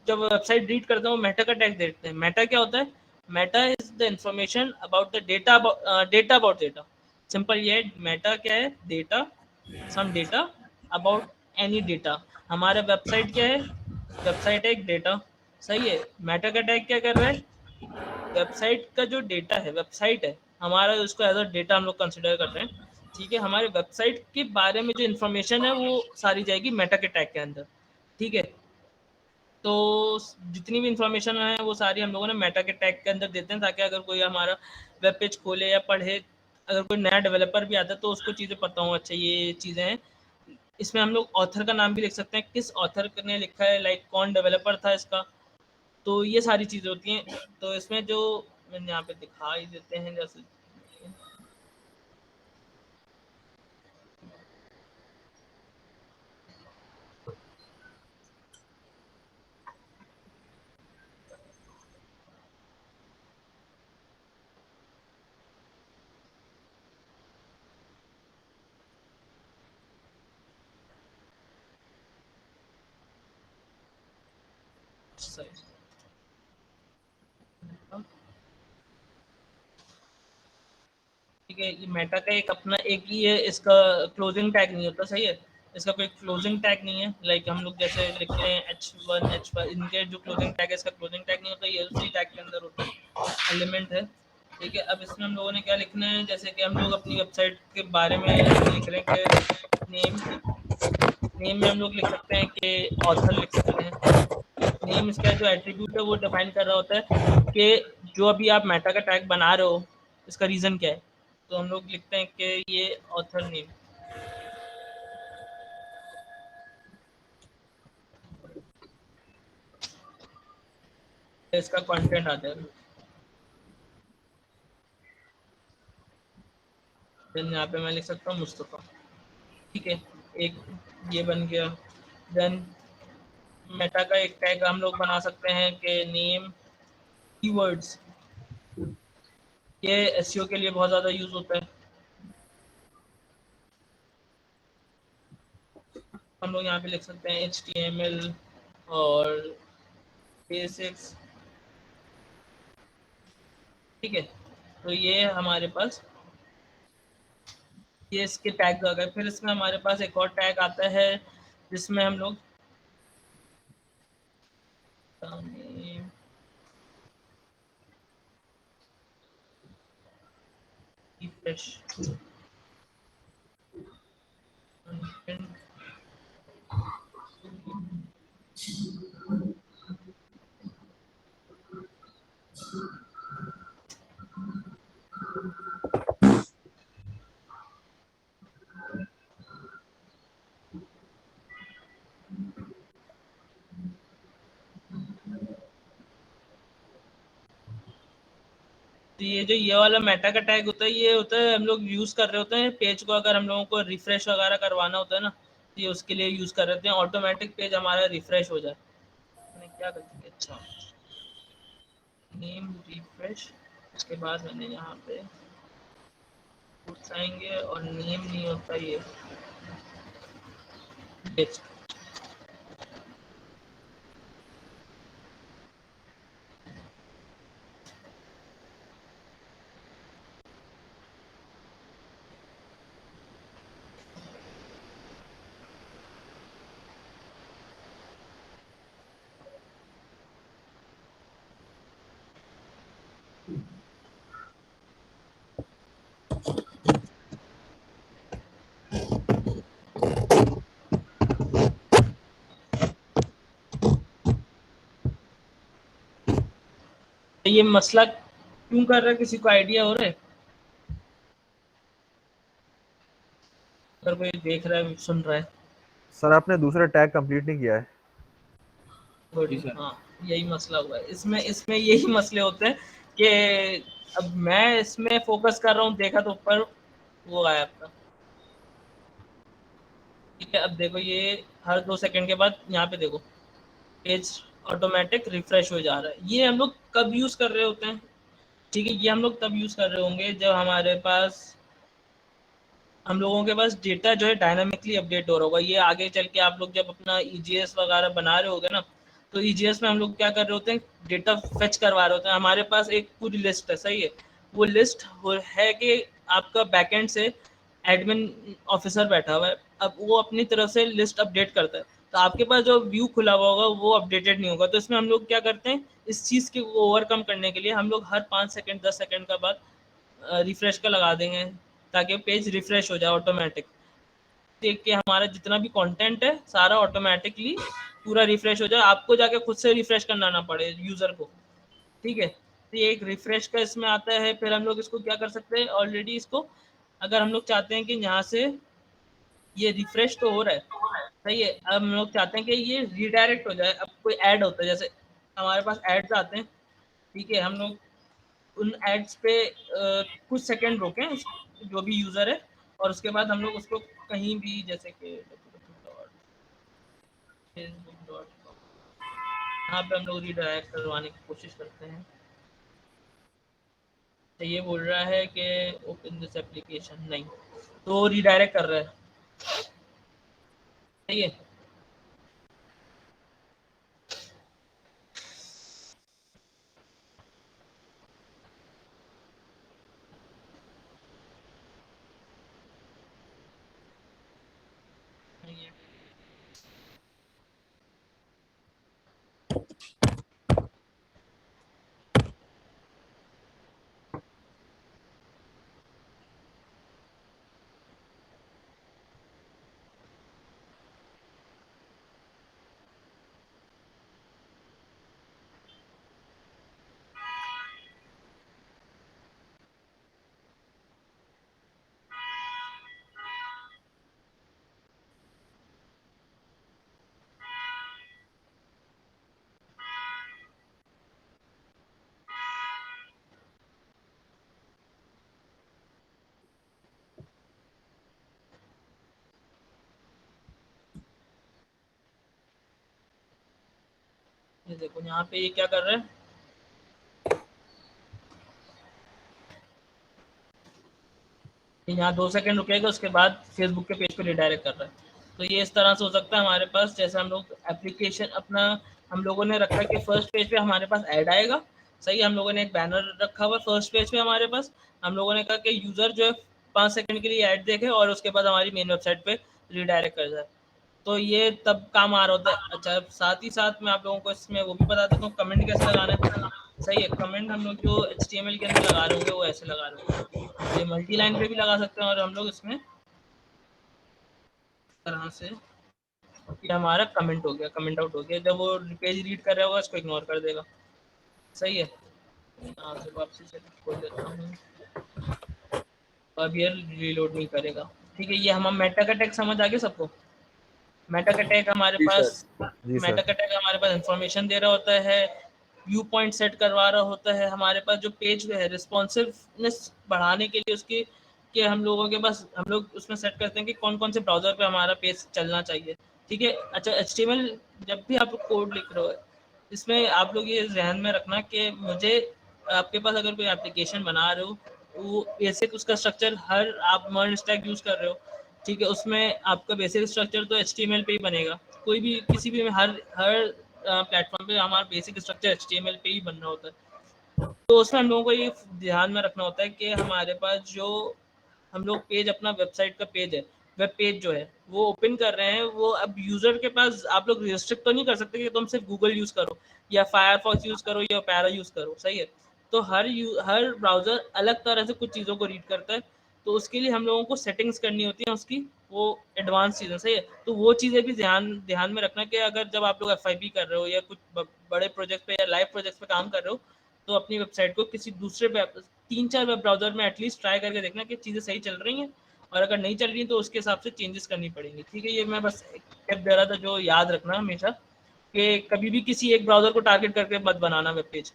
जब वेबसाइट रीड करते हैं वो मेटा का टैग देखते हैं। मेटा क्या होता है, meta is the information about the data, data about data. Simple ये है, मेटा क्या है, data, some data about any data. हमारा वेबसाइट क्या है, वेबसाइट है एक डेटा, सही है। मेटा का टैग क्या कर रहा है, वेबसाइट का जो डेटा है, वेबसाइट है हमारा, उसको एज अ डेटा हम लोग कंसिडर कर रहे हैं, ठीक है। हमारे वेबसाइट के बारे में जो इन्फॉर्मेशन है वो सारी जाएगी मेटा के टैग के अंदर, ठीक है। तो जितनी भी इंफॉर्मेशन है वो सारी हम लोगों ने मेटा के टैग के अंदर देते हैं, ताकि अगर कोई हमारा वेब पेज खोले या पढ़े, अगर कोई नया डेवलपर भी आता है तो उसको चीज़ें पता हो, अच्छा ये चीज़ें हैं। इसमें हम लोग ऑथर का नाम भी लिख सकते हैं, किस ऑथर ने लिखा है, लाइक कौन डेवलपर था इसका। तो ये सारी चीज़ें होती हैं। तो इसमें जो मैंने यहाँ पे दिखाई देते हैं, जैसे सही, ठीक है। ये मेटा का एक अपना एक ही है, इसका क्लोजिंग टैग नहीं होता, सही है। इसका कोई क्लोजिंग टैग नहीं है, लाइक हम लोग जैसे लिखते हैं H1 H1, इनके जो क्लोजिंग टैग है, इसका क्लोजिंग टैग नहीं होता, ये उसी टैग के अंदर होता है, एलिमेंट है, ठीक है। अब इसमें हम लोगों ने क्या लिखना है, जैसे कि हम लोग अपनी वेबसाइट के बारे में लिख रहे हैं कि नेम में हम लोग लिख सकते हैं कि ऑथर लिख सकते हैं। नेम इसका जो एट्रीब्यूट है वो डिफाइन कर रहा होता है कि जो अभी आप मेटा का टैग बना रहे हो इसका रीज़न क्या है। तो हम लोग लिखते हैं कि ये ऑथर नेम, इसका कंटेंट आता है। देन यहाँ पे मैं लिख सकता हूँ मुस्तफ़ा, ठीक है, एक ये बन गया। देन मेटा का एक टैग हम लोग बना सकते हैं कि नेम कीवर्ड्स, ये एसईओ के लिए बहुत ज़्यादा यूज़ होता है। हम लोग यहाँ पे लिख सकते हैं HTML और बेसिक्स, ठीक है। तो ये हमारे पास ये इसके टैग आ गए। फिर इसमें हमारे पास एक और टैग आता है जिसमें हम लोग रिफ्रेश तो ये वाला मेटा का टैग होता है, ये होता है हम लोग यूज़ कर रहे होते हैं पेज को, अगर हम लोगों को रिफ्रेश वगैरह करवाना होता है ना, तो ये उसके लिए यूज़ कर रहे हैं, ऑटोमेटिक पेज हमारा रिफ्रेश हो जाए। मैंने क्या गलती की, अच्छा नेम रिफ्रेश, उसके बाद मैंने यहाँ पे पुट्स आएंगे और नेम नहीं होता ये टेक्स्ट। ये मसला क्यों कर रहा है, किसी को आइडिया हो रहा है? अगर कोई देख रहा है सुन रहा है सर आपने दूसरा टैग कंप्लीट नहीं किया है। हाँ, यही मसला हुआ है इसमें। इसमें यही मसले होते हैं कि अब मैं इसमें फोकस कर रहा हूँ, देखा तो ऊपर वो आया आपका, ठीक है। अब देखो ये हर 2 सेकंड के बाद यहाँ पे देखो पेज ऑटोमेटिक रिफ्रेश हो जा रहा है। ये हम लोग कब यूज़ कर रहे होते हैं, ठीक है, ये हम लोग तब यूज़ कर रहे होंगे जब हमारे पास हम लोगों के पास डेटा जो है डायनामिकली अपडेट हो रहा होगा। ये आगे चल के आप लोग जब अपना ईजीएस वगैरह बना रहे होगे ना, तो ईजीएस में हम लोग क्या कर रहे होते हैं, डेटा फेच करवा रहे होते हैं। हमारे पास एक पूरी लिस्ट है, सही है, वो लिस्ट है कि आपका बैकएंड से एडमिन ऑफिसर बैठा हुआ है, अब वो अपनी तरफ से लिस्ट अपडेट करता है, तो आपके पास जो व्यू खुला हुआ होगा वो अपडेटेड नहीं होगा। तो इसमें हम लोग क्या करते हैं, इस चीज़ के ओवरकम करने के लिए हम लोग हर 5 सेकंड 10 सेकंड का बाद रिफ्रेश का लगा देंगे, ताकि पेज रिफ्रेश हो जाए ऑटोमेटिक। देख के हमारा जितना भी कंटेंट है सारा ऑटोमेटिकली पूरा रिफ्रेश हो जाए, आपको जाके खुद से रिफ्रेश करना ना पड़े यूज़र को, ठीक है। तो ये एक रिफ्रेश का इसमें आता है। फिर हम लोग इसको क्या कर सकते हैं, ऑलरेडी इसको अगर हम लोग चाहते हैं कि यहाँ से ये रिफ्रेश तो हो रहा है, सही है, अब हम लोग चाहते हैं कि ये रिडायरेक्ट हो जाए। अब कोई ऐड होता है, जैसे हमारे पास एड्स आते हैं, ठीक है, हम लोग उन एड्स पे कुछ सेकंड रोकें जो भी यूज़र है, और उसके बाद हम लोग उसको कहीं भी, जैसे कि facebook.com, यहाँ पे हम लोग रिडायरेक्ट करवाने की कोशिश करते हैं। तो ये बोल रहा है कि ओपन दिस एप्लीकेशन, नहीं, तो रिडायरेक्ट कर रहा है, सही है। ये ये देखो यहाँ पे ये क्या कर रहा है, यहाँ 2 सेकंड रुकेगा, उसके बाद फेसबुक के पेज पे रिडायरेक्ट कर रहा है। तो ये इस तरह से हो सकता है हमारे पास, जैसे हम लोग एप्लीकेशन अपना हम लोगों ने रखा कि फर्स्ट पेज पे हमारे पास ऐड आएगा, सही है। हम लोगों ने एक बैनर रखा हुआ फर्स्ट पेज पे हमारे पास, हम लोगों ने कहा कि यूज़र जो है 5 सेकंड के लिए ऐड देखे और उसके बाद हमारी मेन वेबसाइट पे रिडायरेक्ट कर जाए। तो ये तब काम आ रहा होता है। अच्छा, साथ ही साथ मैं आप लोगों को इसमें वो भी बता देता हूँ कमेंट कैसे लगाना है, सही है। कमेंट हम लोग जो HTML के अंदर लगा रहे होंगे वो ऐसे लगा रहे होंगे, ये मल्टी लाइन पे भी लगा सकते हैं, और हम लोग इसमें तरह से ये हमारा कमेंट हो गया, कमेंट आउट हो गया, जब वो पेज रीड कर रहा होगा इसको इग्नोर कर देगा, सही है। यहाँ से वापसी से खोल देता हूँ, अब ये रीलोड नहीं करेगा, ठीक है। ये हम मेटा का टैग समझ आ गया सबको। मेटा का टैग हमारे जी पास, सर, जी मेटा सर। का टैग हमारे पास इंफॉर्मेशन दे रहा होता है, व्यू पॉइंट सेट करवा रहा होता है हमारे पास, जो पेज है रिस्पॉन्सिवनेस बढ़ाने के लिए उसकी, कि हम लोगों के पास हम लोग उसमें सेट करते हैं कि कौन कौन से ब्राउजर पे हमारा पेज चलना चाहिए, ठीक है। अच्छा, HTML जब भी आप कोड लिख रहे हो, इसमें आप लोग ये ध्यान में रखना कि मुझे, आपके पास अगर कोई एप्लीकेशन बना रहे हो, वो बेसिक उसका स्ट्रक्चर, हर आप मर्ज स्टैक यूज़ कर रहे हो, ठीक है, उसमें आपका बेसिक स्ट्रक्चर तो HTML पे ही बनेगा। कोई भी किसी भी हर हर प्लेटफॉर्म पे हमारा बेसिक स्ट्रक्चर HTML पे ही बनना होता है। तो उसमें हम लोगों को ये ध्यान में रखना होता है कि हमारे पास जो हम लोग पेज, अपना वेबसाइट का पेज है, वेब पेज जो है वो ओपन कर रहे हैं, वो अब यूज़र के पास आप लोग रिस्ट्रिक्ट तो नहीं कर सकते कि तुम सिर्फ गूगल यूज़ करो या फायरफॉक्स यूज़ करो या पैरा यूज़ करो, सही है। तो हर ब्राउज़र अलग तरह से कुछ चीज़ों को रीड करता है, तो उसके लिए हम लोगों को सेटिंग्स करनी होती है उसकी, वो एडवांस चीज़ें, सही है। तो वो चीज़ें भी ध्यान ध्यान में रखना कि अगर जब आप लोग FIP कर रहे हो या कुछ बड़े प्रोजेक्ट पे या लाइव प्रोजेक्ट पे काम कर रहे हो, तो अपनी वेबसाइट को किसी दूसरे वेब 3-4 वेब ब्राउज़र में एटलीस्ट ट्राई करके देखना कि चीज़ें सही चल रही हैं, और अगर नहीं चल रही हैं तो उसके हिसाब से चेंजेस करनी पड़ेंगी, ठीक है। ये मैं बस एक टिप दे रहा था जो याद रखना हमेशा, कि कभी भी किसी एक ब्राउज़र को टारगेट करके मत बनाना वेब पेज।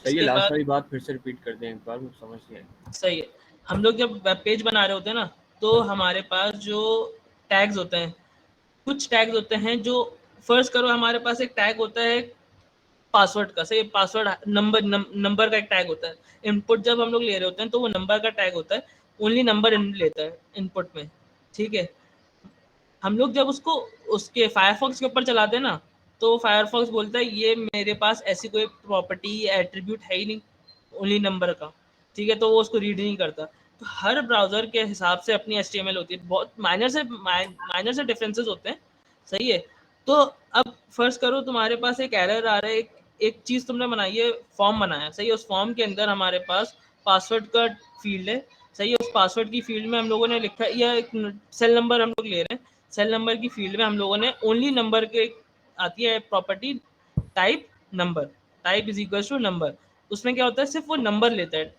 सही है, इसके लास्ट बाद वाली बात फिर से रिपीट कर दें एक बार, मुझे समझ नहीं आई। सही है, हम लोग जब वेब पेज बना रहे होते हैं ना, तो हमारे पास जो टैग्स होते हैं, कुछ टैग्स होते हैं जो, फर्स्ट करो हमारे पास एक टैग होता है पासवर्ड का, सही, पासवर्ड नंबर का एक टैग होता है। इनपुट जब हम लोग ले रहे होते हैं तो वो नंबर का टैग होता है, ओनली नंबर लेता है इनपुट में, ठीक है। हम लोग जब उसको उसके फायरफॉक्स के ऊपर चलाते हैं ना, तो फायरफॉक्स बोलता है ये मेरे पास ऐसी कोई प्रॉपर्टी या एट्रीब्यूट है ही नहीं ओनली नंबर का, ठीक है, तो वो उसको रीड नहीं करता। तो हर ब्राउज़र के हिसाब से अपनी HTML होती है, बहुत माइनर से डिफरेंसेस होते हैं, सही है। तो अब फर्स्ट करो तुम्हारे पास एक एरर आ रहा है, एक चीज़ तुमने बनाई है, फॉर्म बनाया, सही है, उस फॉर्म के अंदर हमारे पास पासवर्ड का फील्ड है, सही है। उस पासवर्ड की फील्ड में हम लोगों ने लिखा है, या एक सेल नंबर हम लोग ले रहे हैं, सेल नंबर की फील्ड में हम लोगों ने ओनली नंबर के आती है property, type number, type is equal to number. उसमें क्या होता है, सिर्फ वो नंबर लेता है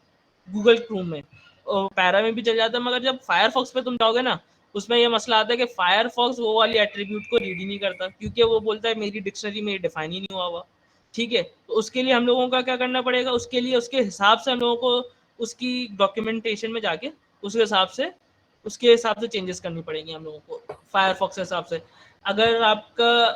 गूगल क्रोम में, और पैरा में भी चल जाता है, मगर जब फायरफॉक्स पे तुम जाओगे ना, उसमें ये मसला आता है कि फायरफॉक्स वो वाली एट्रीब्यूट को रीड ही नहीं करता, क्योंकि वो बोलता है मेरी डिक्शनरी में डिफाइन ही नहीं हुआ हुआ, ठीक है। तो उसके लिए हम लोगों का क्या करना पड़ेगा, उसके लिए उसके हिसाब से हम लोगों को उसकी डॉक्यूमेंटेशन में जाके उसके हिसाब से चेंजेस करनी पड़ेंगी हम लोगों को फायरफॉक्स के हिसाब से। अगर आपका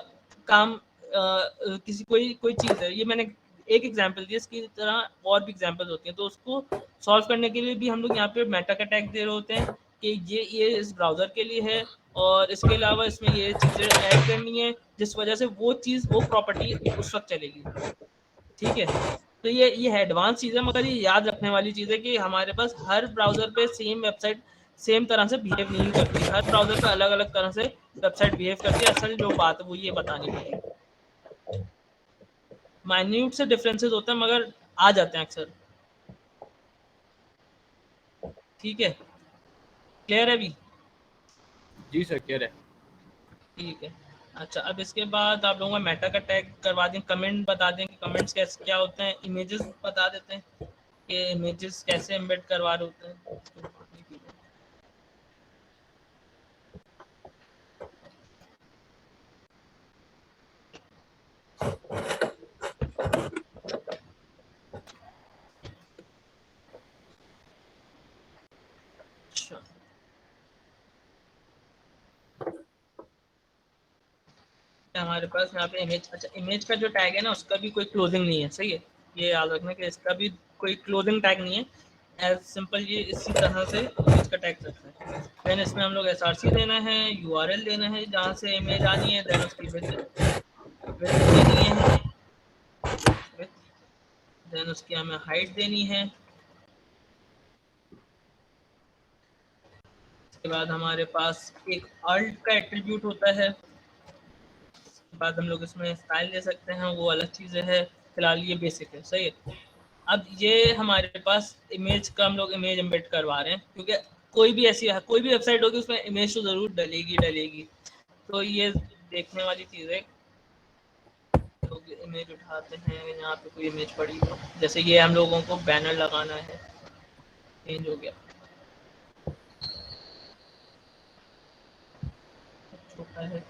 काम किसी कोई कोई चीज़ है, ये मैंने एक एग्जांपल दिया, इसकी तरह और भी एग्जांपल्स होती हैं, तो उसको सॉल्व करने के लिए भी हम लोग यहाँ पे मेटा का टैग दे रहे होते हैं कि ये इस ब्राउज़र के लिए है, और इसके अलावा इसमें ये चीज़ें ऐड करनी है जिस वजह से वो चीज़, वो प्रॉपर्टी उस वक्त चलेगी, ठीक है। तो ये एडवांस चीज़ है, मगर ये याद रखने वाली चीज़ है कि हमारे पास हर ब्राउज़र पे सेम वेबसाइट सेम तरह से बिहेव नहीं करती, हर ब्राउज़र पे अलग अलग तरह से वेबसाइट बिहेव करती है। असल जो बात है वो ये बतानी पड़ेगी, माइन्यूट से डिफरेंसेस होते हैं मगर आ जाते हैं अक्सर, ठीक है। क्लियर है अभी? जी सर, क्लियर है। ठीक है। अच्छा, अब इसके बाद आप लोगों को मेटा का टैग करवा दें, कमेंट बता दें कि कमेंट्स कैसे क्या होते हैं, इमेजेस बता देते हैं कि इमेजेस कैसे एम्बेड करवा रहे होते हैं। अच्छा, हमारे पास यहाँ पे इमेज, अच्छा इमेज का जो टैग है ना उसका भी कोई क्लोजिंग नहीं है, सही है, ये याद रखना कि इसका भी कोई क्लोजिंग टैग नहीं है, एज सिंपल ये इसी तरह से इमेज का टैग रखना है। देन इसमें हम लोग src देना है, url देना है जहाँ से इमेज आनी है, देन उसकी विड्थ देनी है, देन उसकी हमें हाइट देनी है। उसके बाद हमारे पास एक alt का एट्रीब्यूट होता है, बाद हम लोग इसमें स्टाइल दे सकते हैं, वो अलग चीज़ें है, फिलहाल ये बेसिक है, सही है। अब ये हमारे पास इमेज का हम लोग इमेज एम्बेड करवा रहे हैं, क्योंकि कोई भी ऐसी कोई भी वेबसाइट होगी उसमें इमेज तो ज़रूर डलेगी, तो ये देखने वाली चीज़ है। तो इमेज उठाते हैं, यहाँ पे कोई इमेज पड़ी हो, जैसे ये हम लोगों को बैनर लगाना है, चेंज हो गया, छोटा है,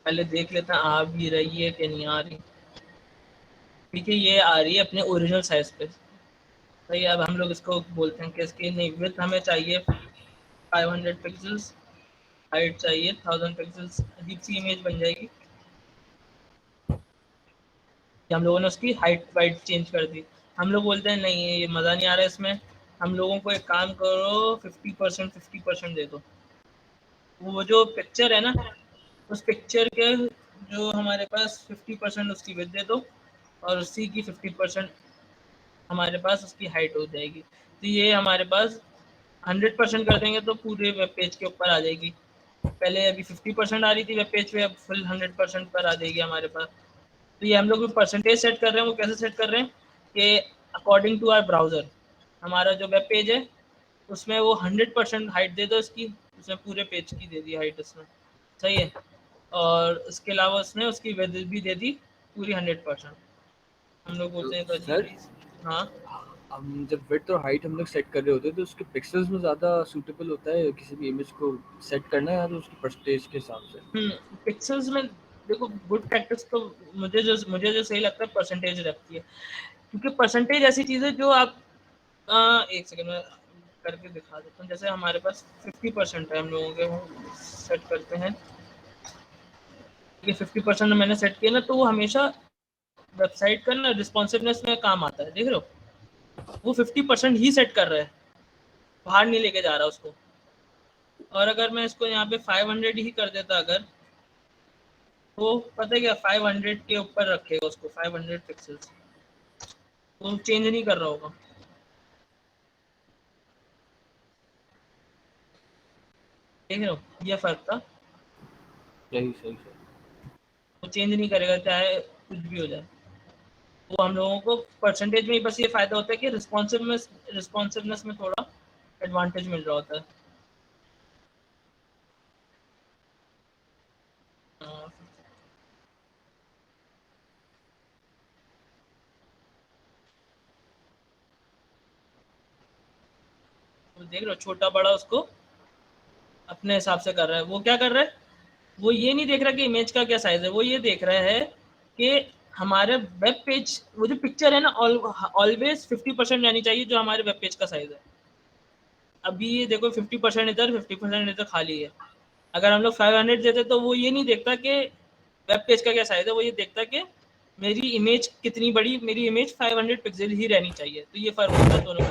पहले देख लेते हैं आ भी रही है कि नहीं आ रही। ठीक है, ये आ रही है अपने ओरिजिनल साइज पे, सही है। अब हम लोग इसको बोलते हैं कि इसकी नहीं विड्थ हमें चाहिए 500 पिक्सल्स, हाइट चाहिए 1000 पिक्सल्स, अजीब सी इमेज बन जाएगी। हम लोगों ने उसकी हाइट वाइट चेंज कर दी। हम लोग बोलते हैं नहीं ये मज़ा नहीं आ रहा है इसमें, हम लोगों को एक काम करो 50% दे दो। वो जो पिक्चर है ना, उस पिक्चर के जो हमारे पास 50% उसकी विड्थ दे दो और उसी की 50% हमारे पास उसकी हाइट हो जाएगी। तो ये हमारे पास 100% कर देंगे तो पूरे वेब पेज के ऊपर आ जाएगी। पहले अभी 50% आ रही थी वेब पेज पे, अब फुल 100% पर आ जाएगी हमारे पास। तो ये हम लोग परसेंटेज सेट कर रहे हैं, वो कैसे सेट कर रहे हैं कि अकॉर्डिंग टू आवर ब्राउज़र, हमारा जो वेब पेज है उसमें वो 100% हाइट दे दो इसकी, उसमें पूरे पेज की दे दी हाइट उसमें, सही है। और इसके अलावा उसने उसकी विड्थ भी दे दी पूरी 100%। हम लोग बोलते हैं तो सर, हाँ, हम जब विड्थ और हाइट हम लोग सेट कर रहे होते हैं तो उसके पिक्सल्स में ज़्यादा सूटेबल होता है किसी भी इमेज को सेट करना है, या तो उसकी परसेंटेज के हिसाब से? पिक्सल्स में देखो गुड प्रैक्टिस तो मुझे जो सही लगता है परसेंटेज रखती है, क्योंकि परसेंटेज ऐसी चीज़ है जो आप एक सेकंड में करके दिखा देता हूँ। जैसे हमारे पास 50% है, हम लोगों के वो सेट करते हैं, ये 50% मैंने सेट किया ना, तो वो हमेशा वेबसाइट का ना रिस्पॉन्सिवनेस में काम आता है, देख रहे हो, वो 50% ही सेट कर रहा है, बाहर नहीं लेके जा रहा उसको। और अगर मैं इसको यहाँ पे 500 ही कर देता अगर, तो पता है क्या 500 के ऊपर रखेगा उसको, 500 पिक्सल्स, वो चेंज नहीं कर रहा होगा। देख रहे हो, ये फर्क था, सही। वो चेंज नहीं करेगा चाहे कुछ भी हो जाए। वो हम लोगों को परसेंटेज में ही बस ये फायदा होता है कि रिस्पॉन्सिवनेस में थोड़ा एडवांटेज मिल रहा होता है। तो देख रहे हो छोटा बड़ा उसको अपने हिसाब से कर रहा है। वो क्या कर रहा है, वो ये नहीं देख रहा कि इमेज का क्या साइज है, वो ये देख रहा है कि हमारे वेब पेज, वो जो पिक्चर है ना ऑलवेज 50% रहनी चाहिए जो हमारे वेब पेज का साइज है। अभी ये देखो 50% इधर 50% इधर खाली है। अगर हम लोग 500 देते तो वो ये नहीं देखता कि वेब पेज का क्या साइज है, वो ये देखता कि मेरी इमेज कितनी बड़ी, मेरी इमेज 500 पिक्सल ही रहनी चाहिए। तो ये फर्क होता है दोनों में।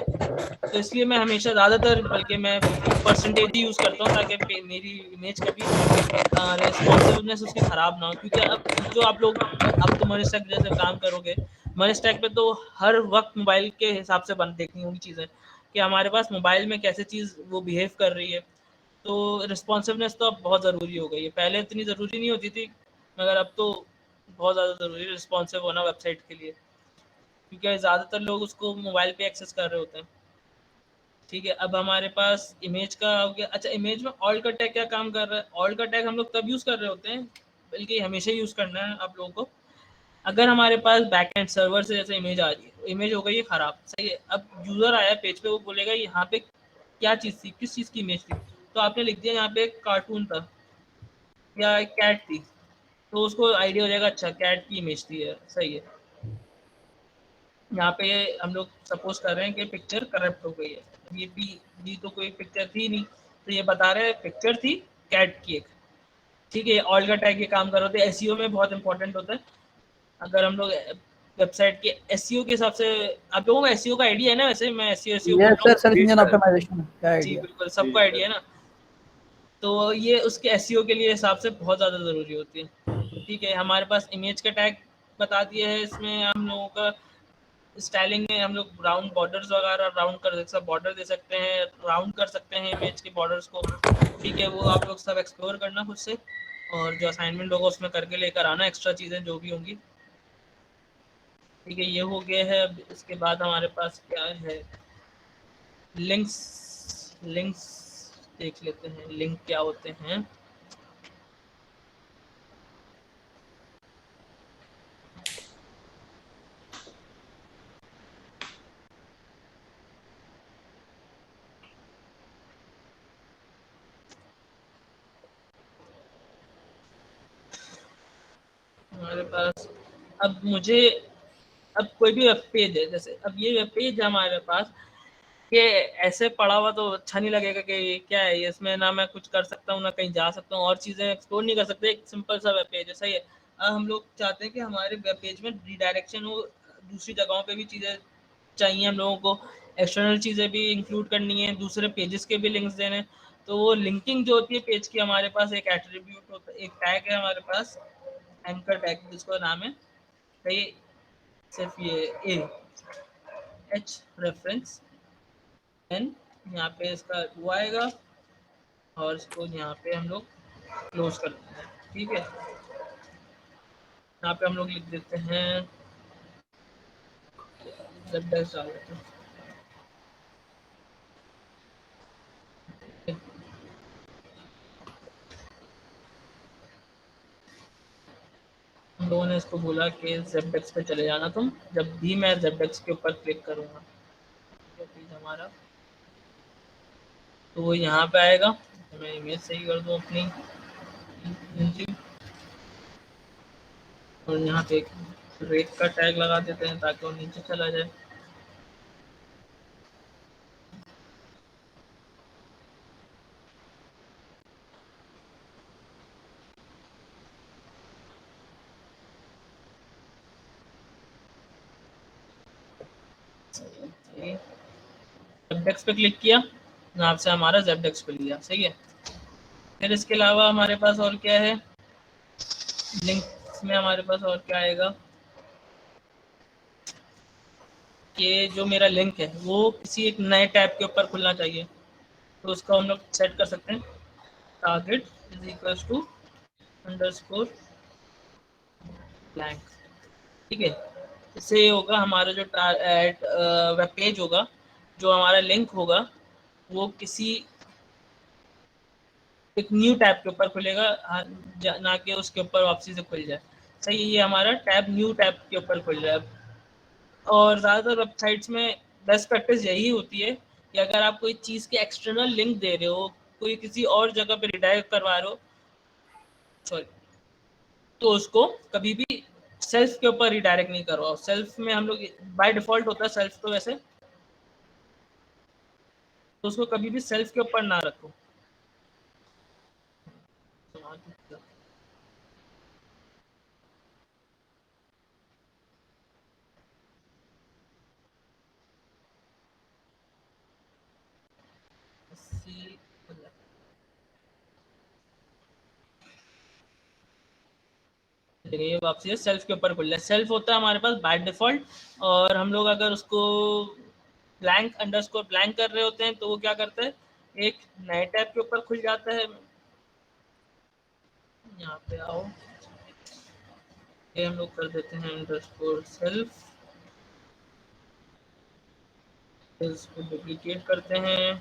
तो इसलिए मैं हमेशा ज़्यादातर बल्कि मैं परसेंटेज ही यूज़ करता हूँ ताकि मेरी इमेज कभी रिस्पॉन्सिवनेस उसकी ख़राब ना हो। क्योंकि अब जो आप लोग अब तो मनीस्टैक जैसे काम करोगे, मनीस्टैक पे तो हर वक्त मोबाइल के हिसाब से देखनी होगी चीज़ें कि हमारे पास मोबाइल में कैसे चीज़ वो बिहेव कर रही है। तो रिस्पॉन्सिवनेस तो अब बहुत ज़रूरी हो गई है, पहले इतनी ज़रूरी नहीं होती थी, मगर अब तो बहुत ज़्यादा ज़रूरी है रिस्पॉन्सिव होना वेबसाइट के लिए, क्योंकि ज़्यादातर लोग उसको मोबाइल पे एक्सेस कर रहे होते हैं। ठीक है, अब हमारे पास इमेज का हो गया। अच्छा, इमेज में ऑल का टैग क्या काम कर रहा है, ऑल का टैग हम लोग तब यूज़ कर रहे होते हैं, बल्कि हमेशा यूज़ करना है आप लोगों को, अगर हमारे पास बैकएंड सर्वर से जैसे इमेज आ रही है, इमेज हो गई है ख़राब, सही है। अब यूज़र आया पेज पे, वो बोलेगा यहाँ पे क्या चीज़ थी, किस चीज़ की इमेज थी, तो आपने लिख दिया यहाँ पे एक कार्टून था या एक कैट थी, तो उसको आइडिया हो जाएगा अच्छा कैट की इमेज थी, सही है। यहाँ पे हम लोग सपोज कर रहे हैं कि पिक्चर करप्ट हो गई है, ये भी तो कोई पिक्चर थी नहीं, तो ये बता रहे हैं पिक्चर थी कैट की एक, ठीक है। ऑल का टैग ये काम कर रहे थे, एसईओ में बहुत इंपॉर्टेंट होता है। अगर हम लोग वेबसाइट के एसईओ के हिसाब से, आप लोगों को एसईओ का आइडिया है ना, वैसे मैं एसईओ बोल यस रहा हूँ, सर, सर्च इंजन ऑप्टिमाइजेशन क्या जी आइडिया? बिल्कुल सबको आइडिया है ना, तो ये उसके एसईओ के लिए हिसाब से बहुत ज़्यादा ज़रूरी होती है, ठीक है। हमारे पास इमेज का टैग बता दिए है, इसमें हम लोगों का स्टाइलिंग में हम लोग राउंड बॉर्डर्स वगैरह राउंड कर सकते हैं, बॉर्डर दे सकते हैं, राउंड कर सकते हैं इमेज के बॉर्डर्स को, ठीक है। वो आप लोग सब एक्सप्लोर करना खुद से, और जो असाइनमेंट होगा उसमें करके लेकर आना एक्स्ट्रा चीज़ें जो भी होंगी, ठीक है। ये हो गया है। अब इसके बाद हमारे पास क्या है, लिंक्स देख लेते हैं, लिंक क्या होते हैं। हमारे पास अब कोई भी वेब पेज है, जैसे अब ये वेब पेज है हमारे पास, कि ऐसे पढ़ा हुआ तो अच्छा नहीं लगेगा कि ये क्या है, ये इसमें ना मैं कुछ कर सकता हूँ ना कहीं जा सकता हूँ और चीज़ें एक्सप्लोर नहीं कर सकते, एक सिंपल सा वेब पेज है, सही है। अब हम लोग चाहते हैं कि हमारे वेब पेज में रिडायरेक्शन हो, दूसरी जगहों पे भी चीज़ें चाहिए हम लोगों को, एक्सटर्नल चीज़ें भी इंक्लूड करनी है, दूसरे पेजेस के भी लिंक्स देने, तो वो लिंकिंग जो होती है पेज की, हमारे पास एक एट्रीब्यूट होता है, एक टैग है हमारे पास, एंकर टैग जिसका नाम है, सही, सिर्फ ये ए एच रेफरेंस एन, यहाँ पे इसका वो आएगा, और इसको यहाँ पे हम लोग क्लोज कर देते हैं, ठीक है। यहाँ पे हम लोग लिख देते हैं जब डाल देते हैं, हम लोगों ने इसको बोला कि ज़ेबडेक्स पे चले जाना तुम, जब भी मैं ज़ेबडेक्स के ऊपर क्लिक करूँगा, पेज हमारा तो वो यहाँ पे आएगा। मैं इमेज सही कर दूँ अपनी, और यहाँ पे एक रेट का टैग लगा देते हैं ताकि वो नीचे चला जाए। ज़ेबडेक्स पे क्लिक किया, यहाँ से हमारा ज़ेबडेक्स पे लिया, सही है। फिर इसके अलावा हमारे पास और क्या है, लिंक्स में हमारे पास और क्या आएगा, कि जो मेरा लिंक है वो किसी एक नए टैब के ऊपर खुलना चाहिए, तो उसको हम लोग सेट कर सकते हैं, target is equals to underscore blank, ठीक है। इससे ये होगा हमारा जो वेब पेज होगा, जो हमारा लिंक होगा, वो किसी एक न्यू टैब के ऊपर खुलेगा, ना कि उसके ऊपर वापसी से खुल जाए, सही है। ये हमारा टैब न्यू टैब के ऊपर खुल रहा है। और ज़्यादातर वेबसाइट्स में बेस्ट प्रैक्टिस यही होती है कि अगर आप कोई चीज़ के एक्सटर्नल लिंक दे रहे हो, कोई किसी और जगह पे रिडायरेक्ट करवा रहे हो, सॉरी, तो उसको कभी भी सेल्फ के ऊपर रिडायरेक्ट नहीं करवाओ। सेल्फ में हम लोग बाय डिफॉल्ट होता है सेल्फ, तो वैसे तो उसको कभी भी सेल्फ के ऊपर ना रखो। ये वापसी है सेल्फ के ऊपर खुल रहा है, सेल्फ होता है हमारे पास बाय डिफॉल्ट, और हम लोग अगर उसको ब्लैंक अंडरस्कोर ब्लैंक कर रहे होते हैं तो वो क्या करता है, एक नए टैब के ऊपर खुल जाता है। यहाँ पे आओ, ये हम लोग कर देते हैं अंडरस्कोर सेल्फ, इसको डुप्लीकेट करते हैं,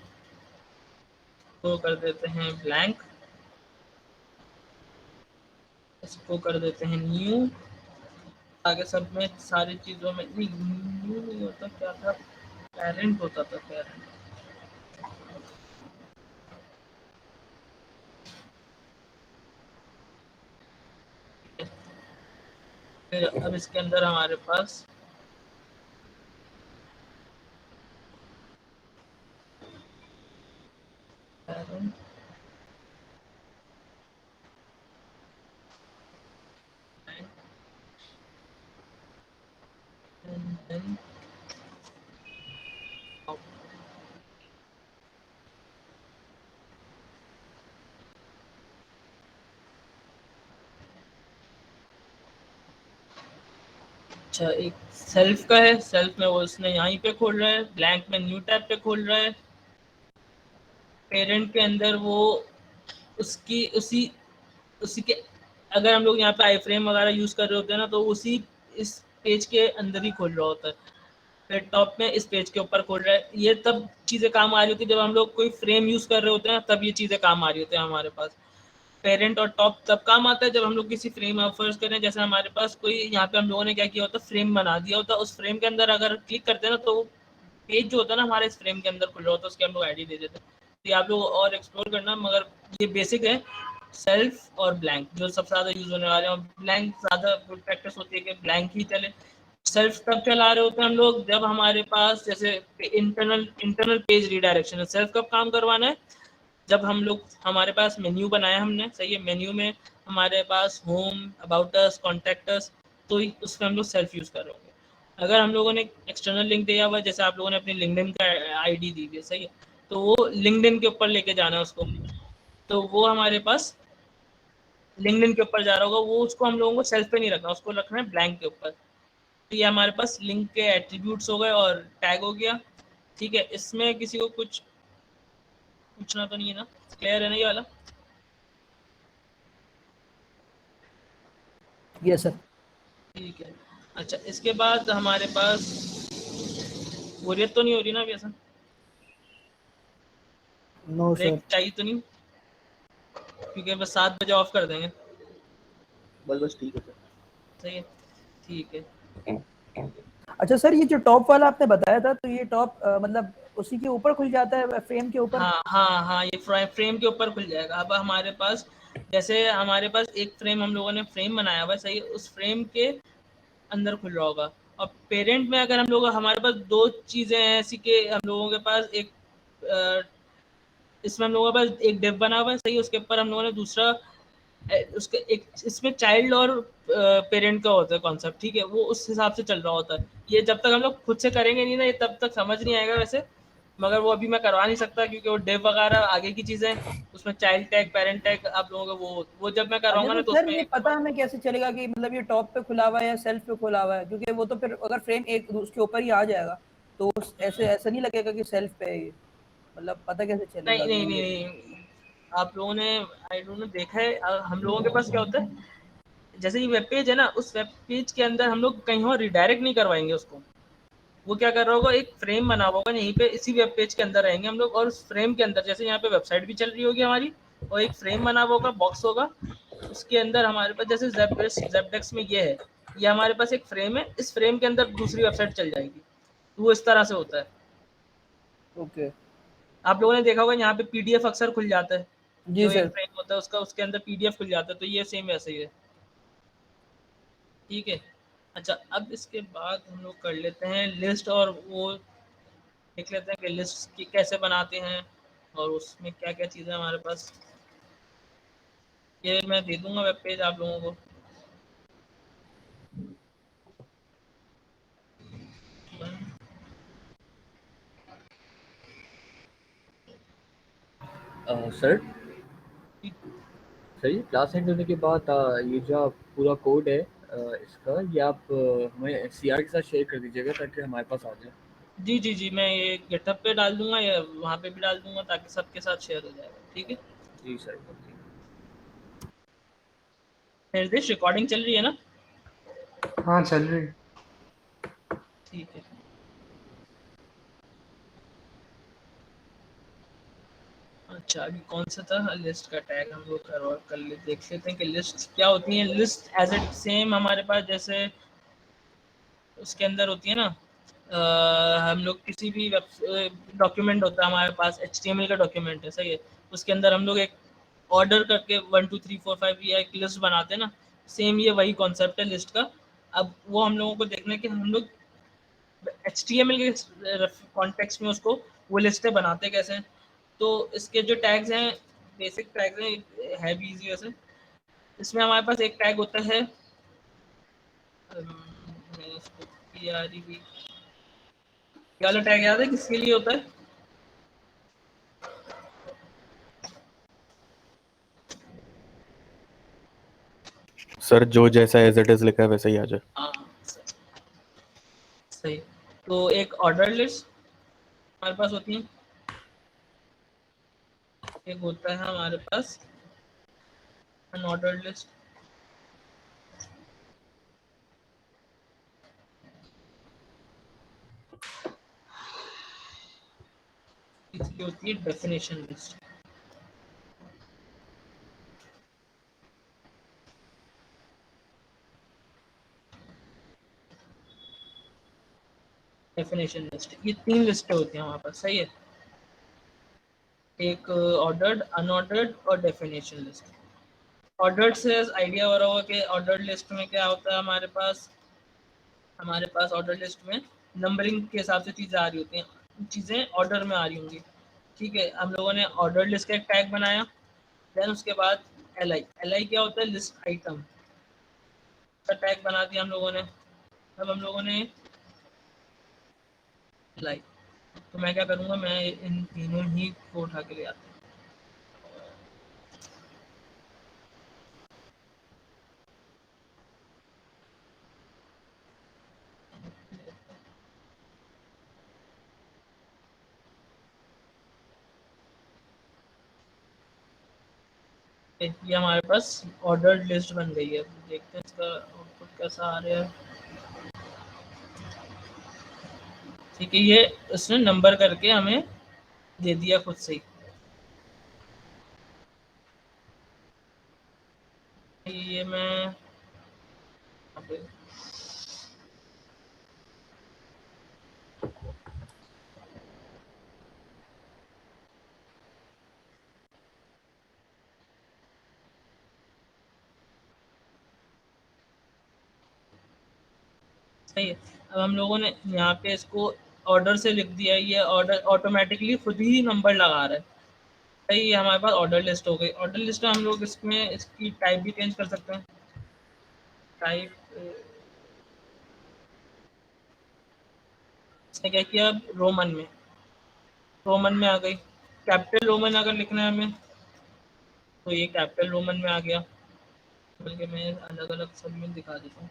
तो कर देते हैं ब्लैंक, इसको कर देते हैं न्यू, आगे सब में सारी चीज़ों में नहीं, न्यू नहीं होता, क्या था, पेरेंट होता था, पेरेंट, फिर अब इसके अंदर हमारे पास अच्छा एक सेल्फ का है, सेल्फ में वो उसने यहीं पे खोल रहा है, ब्लैंक में न्यू टैब पे खोल रहा है, पेरेंट के अंदर वो उसकी उसी उसी के अगर हम लोग यहाँ पे आई फ्रेम वगैरह यूज कर रहे होते हैं ना तो उसी इस पेज के अंदर ही खोल रहा होता है। फिर टॉप में इस पेज के ऊपर खोल रहा है। ये तब चीज़ें काम आ रही होती है जब हम लोग कोई फ्रेम यूज कर रहे होते हैं, तब ये चीज़ें काम आ रही होती है हमारे पास। पेरेंट और टॉप तब काम आता है जब हम लोग किसी फ्रेम फर्स्ट करें, जैसे हमारे पास कोई यहाँ पे हम लोगों ने क्या किया होता है, फ्रेम बना दिया होता है, उस फ्रेम के अंदर अगर क्लिक करते हैं ना तो पेज जो होता है ना हमारे इस फ्रेम के अंदर खुल रहा होता है, उसके हम लोग आईडी दे देते हैं। तो ये आप लोग और एक्सप्लोर करना, मगर ये बेसिक है सेल्फ और ब्लैंक जो सबसे ज़्यादा यूज होने वाले हैं। ब्लैंक ज़्यादा गुड प्रैक्टिस होती है कि ब्लैंक ही चले। सेल्फ तब चला रहे होते हैं हम लोग जब हमारे पास जैसे इंटरनल पेज रीडायरेक्शन है। सेल्फ कब काम करवाना है, जब हम लोग हमारे पास मेन्यू बनाया हमने, सही है, मेन्यू में हमारे पास home, about us, contact us, तो उसमें हम लोग सेल्फ यूज़ कर रहे होंगे। अगर हम लोगों ने एक्सटर्नल लिंक दिया हुआ है, जैसे आप लोगों ने अपनी लिंक्डइन का आईडी दी हुई है, सही है, तो वो लिंक्डइन के ऊपर लेके जाना है उसको, तो वो हमारे पास लिंक्डइन के ऊपर जा रहा होगा, वो उसको हम लोगों को सेल्फ पे नहीं रखना, उसको रखना है ब्लैंक के ऊपर। तो ये हमारे पास लिंक के एट्रीब्यूट्स हो गए और टैग हो गया। ठीक है, इसमें किसी को कुछ पूछना तो नहीं है ना, क्लियर है ना ये वाला? Yes sir. ठीक है। अच्छा इसके बाद हमारे पास बोरियत तो नहीं हो रही ना अभी ऐसा? No break sir. चाहिए तो नहीं? क्योंकि बस 7 बजे ऑफ कर देंगे। बस ठीक है सर। सही है, ठीक है। अच्छा सर, ये जो टॉप वाला आपने बताया था, तो ये टॉप मतलब उसी के ऊपर खुल जाता है फ्रेम के ऊपर? हाँ, ये फ्रेम के ऊपर खुल जाएगा। अब हमारे पास जैसे हमारे पास एक फ्रेम हम लोगों ने फ्रेम बनाया हुआ है, सही है, उस फ्रेम के अंदर खुल रहा होगा। और पेरेंट में अगर हम लोग हमारे पास 2 चीज़ें हैं ऐसी कि हम लोगों के पास एक इसमें हम लोगों के पास एक डिव बना हुआ है, सही है, उसके ऊपर हम लोगों ने दूसरा उसके एक इसमें चाइल्ड और पेरेंट का होता है कॉन्सेप्ट, ठीक है, वो उस हिसाब से चल रहा होता है। ये जब तक हम लोग खुद से करेंगे नहीं ना, ये तब तक समझ नहीं आएगा वैसे, मगर वो अभी मैं करवा नहीं सकता क्योंकि वो डिव वगैरह आगे की चीज़ें, उसमें चाइल्ड टैग, पेरेंट टैग आप लोगों का वो जब मैं अच्छा करवाऊंगा तो ना तो सर उसमें ये पता हमें कैसे चलेगा कि मतलब ये टॉप पे खुला हुआ है या सेल्फ पे खुला हुआ है? क्योंकि वो तो फिर अगर फ्रेम एक उसके ऊपर ही आ जाएगा तो ऐसे ऐसा नहीं लगेगा कि सेल्फ पे है ये, मतलब पता कैसे चलेगा नहीं नहीं कि नहीं ये? नहीं, आप लोगों ने आई डोंट नो देखा है, हम लोगों के पास क्या होता है, जैसे ये वेब पेज है ना, उस वेब पेज के अंदर हम लोग कहीं और रिडायरेक्ट नहीं करवाएंगे उसको। वो क्या कर रहा होगा, एक फ्रेम बना हुआ होगा यहीं पे, इसी वेब पेज के अंदर रहेंगे हम लोग, और उस फ्रेम के अंदर जैसे यहाँ पे वेबसाइट भी चल रही होगी हमारी, और एक फ्रेम बना हुआ होगा, बॉक्स होगा, उसके अंदर हमारे पास जैसे ज़ेपडेस्क में ये है, ये हमारे पास एक फ्रेम है, इस फ्रेम के अंदर दूसरी वेबसाइट चल जाएगी। तो वो इस तरह से होता है। ओके। आप लोगों ने देखा होगा यहाँ पे पीडीएफ अक्सर खुल जाता है, जी जो एक सर। फ्रेम होता है उसका, उसके अंदर पीडीएफ खुल जाता है, तो ये सेम वैसे ही है। ठीक है। अच्छा अब इसके बाद हम लोग कर लेते हैं लिस्ट, और वो देख लेते हैं कि लिस्ट की कैसे बनाते हैं और उसमें क्या क्या चीज़ें हमारे पास। ये मैं दे दूंगा वेब पेज आप लोगों को। सर सर, ये क्लास एंड होने के बाद ये जो पूरा कोड है इसका, ये आप हमें सीआर के साथ शेयर कर दीजिएगा ताकि हमारे पास आ जाए। जी जी जी, मैं ये गिटहब पे डाल दूंगा या वहाँ पे भी डाल दूंगा ताकि सबके साथ शेयर हो जाएगा। ठीक है। जी सर, ओके। निर्देश रिकॉर्डिंग चल रही है ना? हाँ चल रही। ठीक है। अच्छा अभी कौन सा था, लिस्ट का टैग हम लोग करवा कर ले, देख लेते हैं कि लिस्ट क्या होती है। लिस्ट एज इट सेम हमारे पास जैसे उसके अंदर होती है ना, हम लोग किसी भी डॉक्यूमेंट होता है हमारे पास, HTML का डॉक्यूमेंट है, सही है, उसके अंदर हम लोग एक ऑर्डर करके 1 2 3 4 5 या एक लिस्ट बनाते हैं ना, सेम ये वही कॉन्सेप्ट है लिस्ट का। अब वो हम लोगों को देखना है कि हम लोग HTML के कॉन्टेक्स्ट में उसको वो लिस्टें बनाते कैसे हैं। तो इसके जो टैग्स हैं, बेसिक टैग्स हैं, है भी इजी वैसे। इसमें हमारे पास एक टैग होता है मैंने इसको PREV, क्या वाला टैग याद है किसके लिए होता है? सर जो जैसा एज इट इज लिखा है वैसा ही आ जाए। हाँ सही। तो एक ऑर्डर लिस्ट हमारे पास होती है, एक होता है हमारे पास अनऑर्डर्ड लिस्ट, इसकी होती है डेफिनेशन लिस्ट। डेफिनेशन लिस्ट, ये 3 लिस्टें होती हैं हमारे पास, सही है। एक ऑर्डर्ड, अनऑर्डर्ड और डेफिनेशन लिस्ट। ऑर्डर्ड से आइडिया हो रहा होगा कि ऑर्डर्ड लिस्ट में क्या होता है हमारे पास ऑर्डर लिस्ट में नंबरिंग के हिसाब से चीज़ें आ रही होती हैं, चीज़ें ऑर्डर में आ रही होंगी। ठीक है, हम लोगों ने ऑर्डर लिस्ट का एक टैग बनाया, देन उसके बाद LI क्या होता है? लिस्ट आइटम का टैग बना दिया हम लोगों ने। अब हम लोगों ने LI, तो मैं क्या करूँगा, मैं इन तीनों ही को उठा के ले आता हूँ। ये हमारे पास ऑर्डर्ड लिस्ट बन गई है। देखते हैं इसका आउटपुट कैसा आ रहा है। ठीक है, ये इसने नंबर करके हमें दे दिया खुद से ही। ये मैं सही है। अब हम लोगों ने यहाँ पे इसको ऑर्डर से लिख दिया, ये ऑर्डर ऑटोमेटिकली खुद ही नंबर लगा रहा है। सही है, हमारे पास ऑर्डर लिस्ट हो गई। ऑर्डर लिस्ट में हम लोग इसमें इसकी टाइप भी चेंज कर सकते हैं। टाइप इसने क्या किया, रोमन में आ गई। कैपिटल रोमन अगर लिखना है हमें तो ये कैपिटल रोमन में आ गया। बल्कि मैं अलग अलग सब में दिखा देता हूँ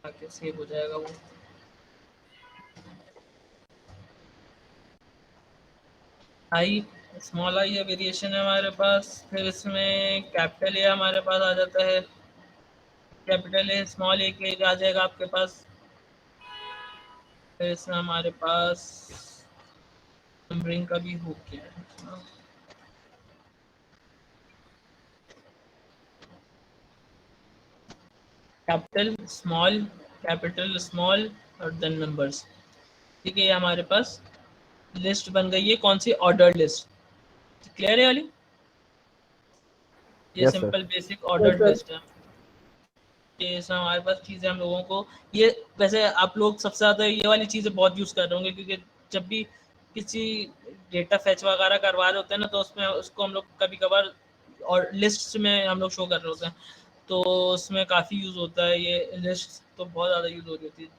ताकि सेव हो जाएगा वो। आई, स्मॉल आई वेरिएशन है हमारे पास। फिर इसमें कैपिटल ए हमारे पास आ जाता है, कैपिटल ए स्मॉल ए के आ जाएगा आपके पास। फिर इसमें हमारे पास नंबरिंग का भी हो गया है। कैपिटल स्मॉल और देन नंबर्स। ठीक है, ये हमारे पास लिस्ट बन गई है। कौन सी? Order list. क्लियर है वाली? ये Yes, sir. Simple basic order list है। ये सब हमारे पास चीज़ें हम लोगों को, ये वैसे आप लोग सबसे ज़्यादा ये वाली चीज़ें बहुत यूज़ कर रहे होंगे, क्योंकि जब भी किसी डेटा फैच वगैरह करवा रहे होते हैं ना, तो उसमें उसको हम लोग कभी कभार और लिस्ट में हम लोग शो कर रहे होते हैं, तो उसमें काफ़ी यूज़ होता है। ये लिस्ट तो बहुत ज़्यादा यूज़ हो रही होती है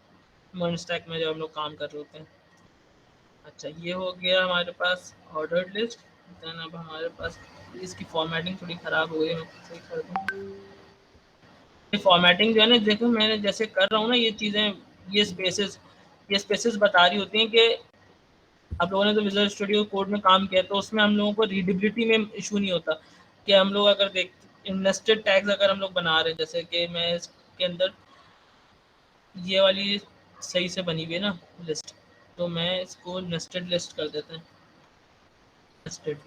मर्ज स्टैक में जब हम लोग काम कर रहे होते हैं। अच्छा, ये हो गया हमारे पास ऑर्डर्ड लिस्ट। देन अब हमारे पास इसकी फॉर्मेटिंग थोड़ी ख़राब हो गई, मैं सही कर दूँ। ये फॉर्मेटिंग जो है ना, देखो मैंने जैसे कर रहा हूँ ना, ये चीज़ें, ये स्पेसेस बता रही होती हैं कि आप लोगों ने तो विजुअल स्टूडियो कोड में काम किया, तो उसमें हम लोगों को रीडेबिलिटी में इशू नहीं होता। कि हम लोग अगर नेस्टेड टैग्स अगर हम लोग बना रहे हैं, जैसे कि मैं इसके अंदर ये वाली सही से बनी हुई है ना लिस्ट, तो मैं इसको नेस्टेड लिस्ट कर देते हैं, नेस्टेड।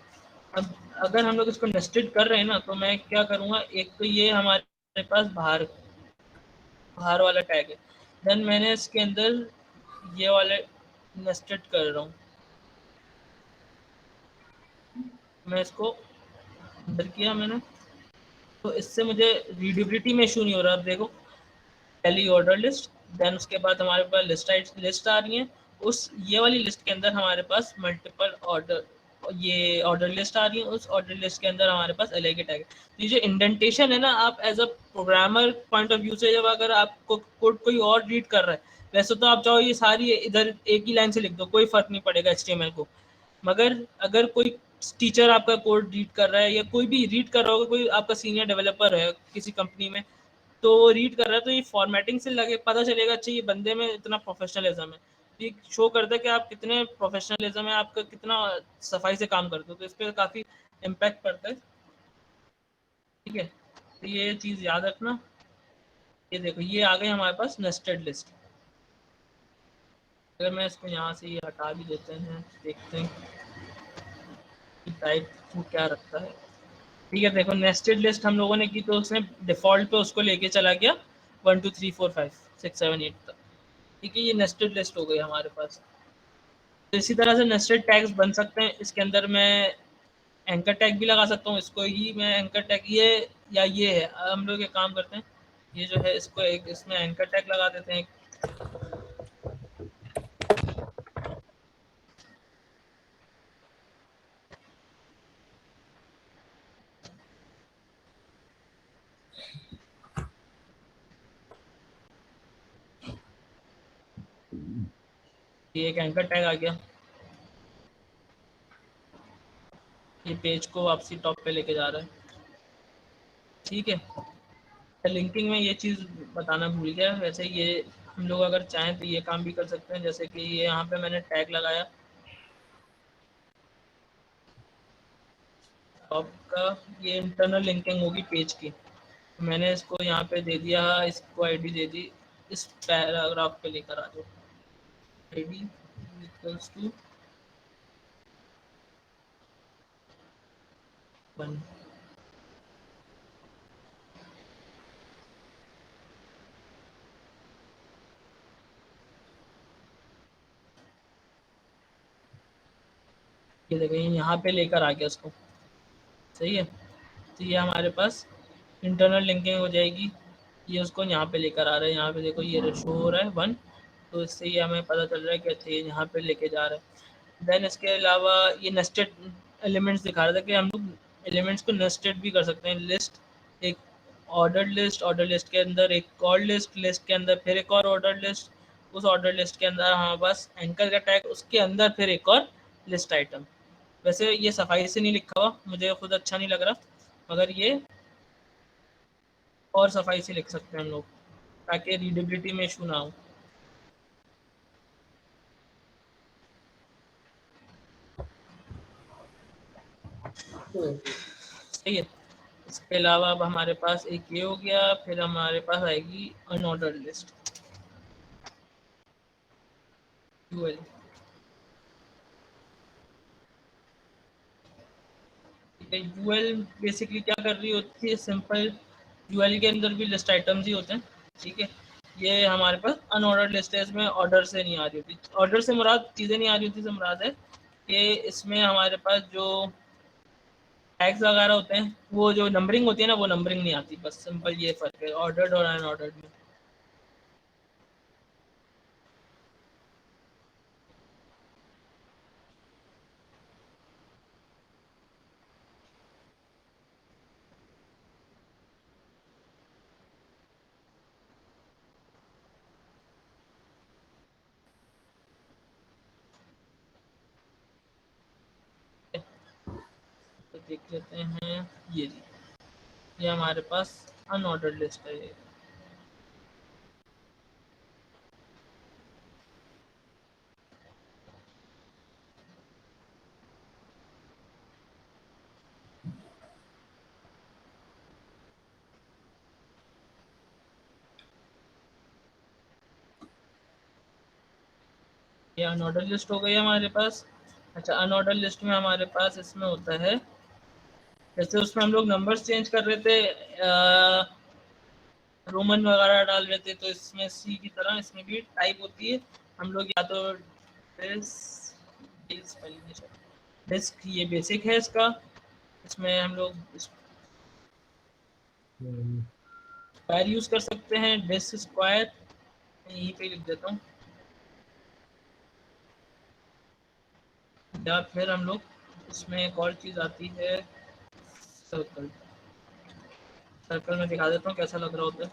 अब अगर हम लोग इसको नेस्टेड कर रहे हैं ना, तो मैं क्या करूँगा, एक तो ये हमारे पास बाहर वाला टैग है, देन मैंने इसके अंदर ये वाले नेस्टेड कर रहा हूँ, मैं इसको अंदर किया मैंने, तो इससे मुझे रीडेबिलिटी में इशू नहीं हो रहा। अब देखो पहली ऑर्डर लिस्ट, देन उसके बाद हमारे पास लिस्ट आ रही है। उस ये वाली लिस्ट के अंदर हमारे पास मल्टीपल ऑर्डर, ये ऑर्डर लिस्ट आ रही है। उस ऑर्डर लिस्ट के अंदर हमारे पास अलग ही टैग है। तो ये जो इंडेंटेशन है ना, आप as a programmer point of view से जब अगर आपको कोड कोई और रीड कर रहा है, वैसे तो आप चाहो ये सारी इधर एक ही लाइन से लिख दो, कोई फर्क नहीं पड़ेगा HTML को। मगर अगर कोई टीचर आपका कोड रीड कर रहा है या कोई भी रीड कर रहा होगा, कोई आपका सीनियर डेवलपर है किसी कंपनी में, तो रीड कर रहा है, तो ये फॉर्मेटिंग से लगे पता चलेगा अच्छा ये बंदे में इतना प्रोफेशनलिज्म है। ये शो करता है कि आप कितने प्रोफेशनलिज्म है, आपका कितना सफाई से काम करते हो। तो इस पर काफ़ी इम्पैक्ट पड़ता है। ठीक है, तो ये चीज़ याद रखना। ये देखो, ये आ गई हमारे पास नेस्टेड लिस्ट। अगर मैं इसको यहाँ से ये हटा भी देते हैं, देखते हैं कि टाइप वो क्या रखता है। ठीक है, देखो नेस्टेड लिस्ट हम लोगों ने की, तो उसने डिफ़ॉल्ट पे उसको लेके चला गया 1 2 3 4 5 6 7 8 तक। ठीक है, ये नेस्टेड लिस्ट हो गई हमारे पास। तो इसी तरह से नेस्टेड टैग्स बन सकते हैं। इसके अंदर मैं एंकर टैग भी लगा सकता हूँ। इसको ही मैं एंकर टैग, ये या ये है, हम लोग एक काम करते हैं, ये जो है इसको एक इसमें एंकर टैग लगा देते हैं। ये एक एंकर टैग आ गया, ये पेज को वापसी टॉप पे लेके जा रहा है। ठीक है, लिंकिंग में ये चीज़ बताना भूल गया। वैसे ये हम लोग अगर चाहें तो ये काम भी कर सकते हैं, जैसे कि ये यहाँ पे मैंने टैग लगाया टॉप का, ये इंटरनल लिंकिंग होगी पेज की। तो मैंने इसको यहाँ पे दे दिया, इसको आईडी दे दी, इस पैराग्राफ पे लेकर आ जाओ, आईडी इक्वल्स टू 1। ये देखो, ये यहाँ पे लेकर आ गया इसको। सही है, तो ये हमारे पास इंटरनल लिंकिंग हो जाएगी। ये उसको यहाँ पे लेकर आ रहा है। यहाँ पे देखो ये शो हो रहा है 1, तो इससे ये हमें पता चल रहा है कि अच्छा ये यहाँ पे लेके जा रहा है। देन इसके अलावा ये नेस्टेड एलिमेंट्स दिखा रहा था कि हम लोग एलिमेंट्स को नेस्टेड भी कर सकते हैं। लिस्ट, एक ऑर्डर लिस्ट के अंदर एक और लिस्ट के अंदर फिर एक और ऑर्डर लिस्ट, उस ऑर्डर लिस्ट के अंदर हमारे पास एंकर का टैग, उसके अंदर फिर एक और लिस्ट आइटम। वैसे ये सफाई से नहीं लिखा हुआ, मुझे खुद अच्छा नहीं लग रहा, मगर ये और सफाई से लिख सकते हैं हम लोग, ताकि रीडेबिलिटी में इशू ना हो। सही है, इसके अलावा अब हमारे पास एक ये हो गया, फिर हमारे पास आएगी unorder list. UL, UL basically क्या कर रही होती है, सिंपल यूएल के अंदर भी लिस्ट आइटम्स ही होते हैं। ठीक है, ये हमारे पास अनऑर्डर लिस्ट है, इसमें ऑर्डर से नहीं आ रही होती। ऑर्डर से मुराद चीज़ें नहीं आ रही होती, से मुराद है कि इसमें हमारे पास जो टैग्स वगैरह होते हैं, वो जो नंबरिंग होती है ना, वो नंबरिंग नहीं आती। बस सिंपल ये फर्क है ऑर्डर्ड और अनऑर्डर्ड में। तो देख लेते हैं, ये हमारे पास अनऑर्डर्ड लिस्ट है। ये अनऑर्डर लिस्ट हो गई हमारे पास। अच्छा, अनऑर्डर लिस्ट में हमारे पास इसमें होता है, जैसे उसमें हम लोग नंबर्स चेंज कर रहे थे, रोमन वगैरह डाल रहे थे, तो इसमें सी की तरह इसमें भी टाइप होती है। हम लोग या तो डिस्क, ये बेसिक है इसका, इसमें हम लोग स्क्वायर यूज कर सकते हैं, डिस्क स्क्वायर यहीं पे लिख देता हूँ, या फिर हम लोग इसमें एक और चीज आती है सर्कल। सर्कल में दिखा देता हूँ कैसा लग रहा होता है।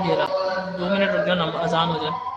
ये रहा, 2 मिनट रुक जाओ, आसान हो जाए।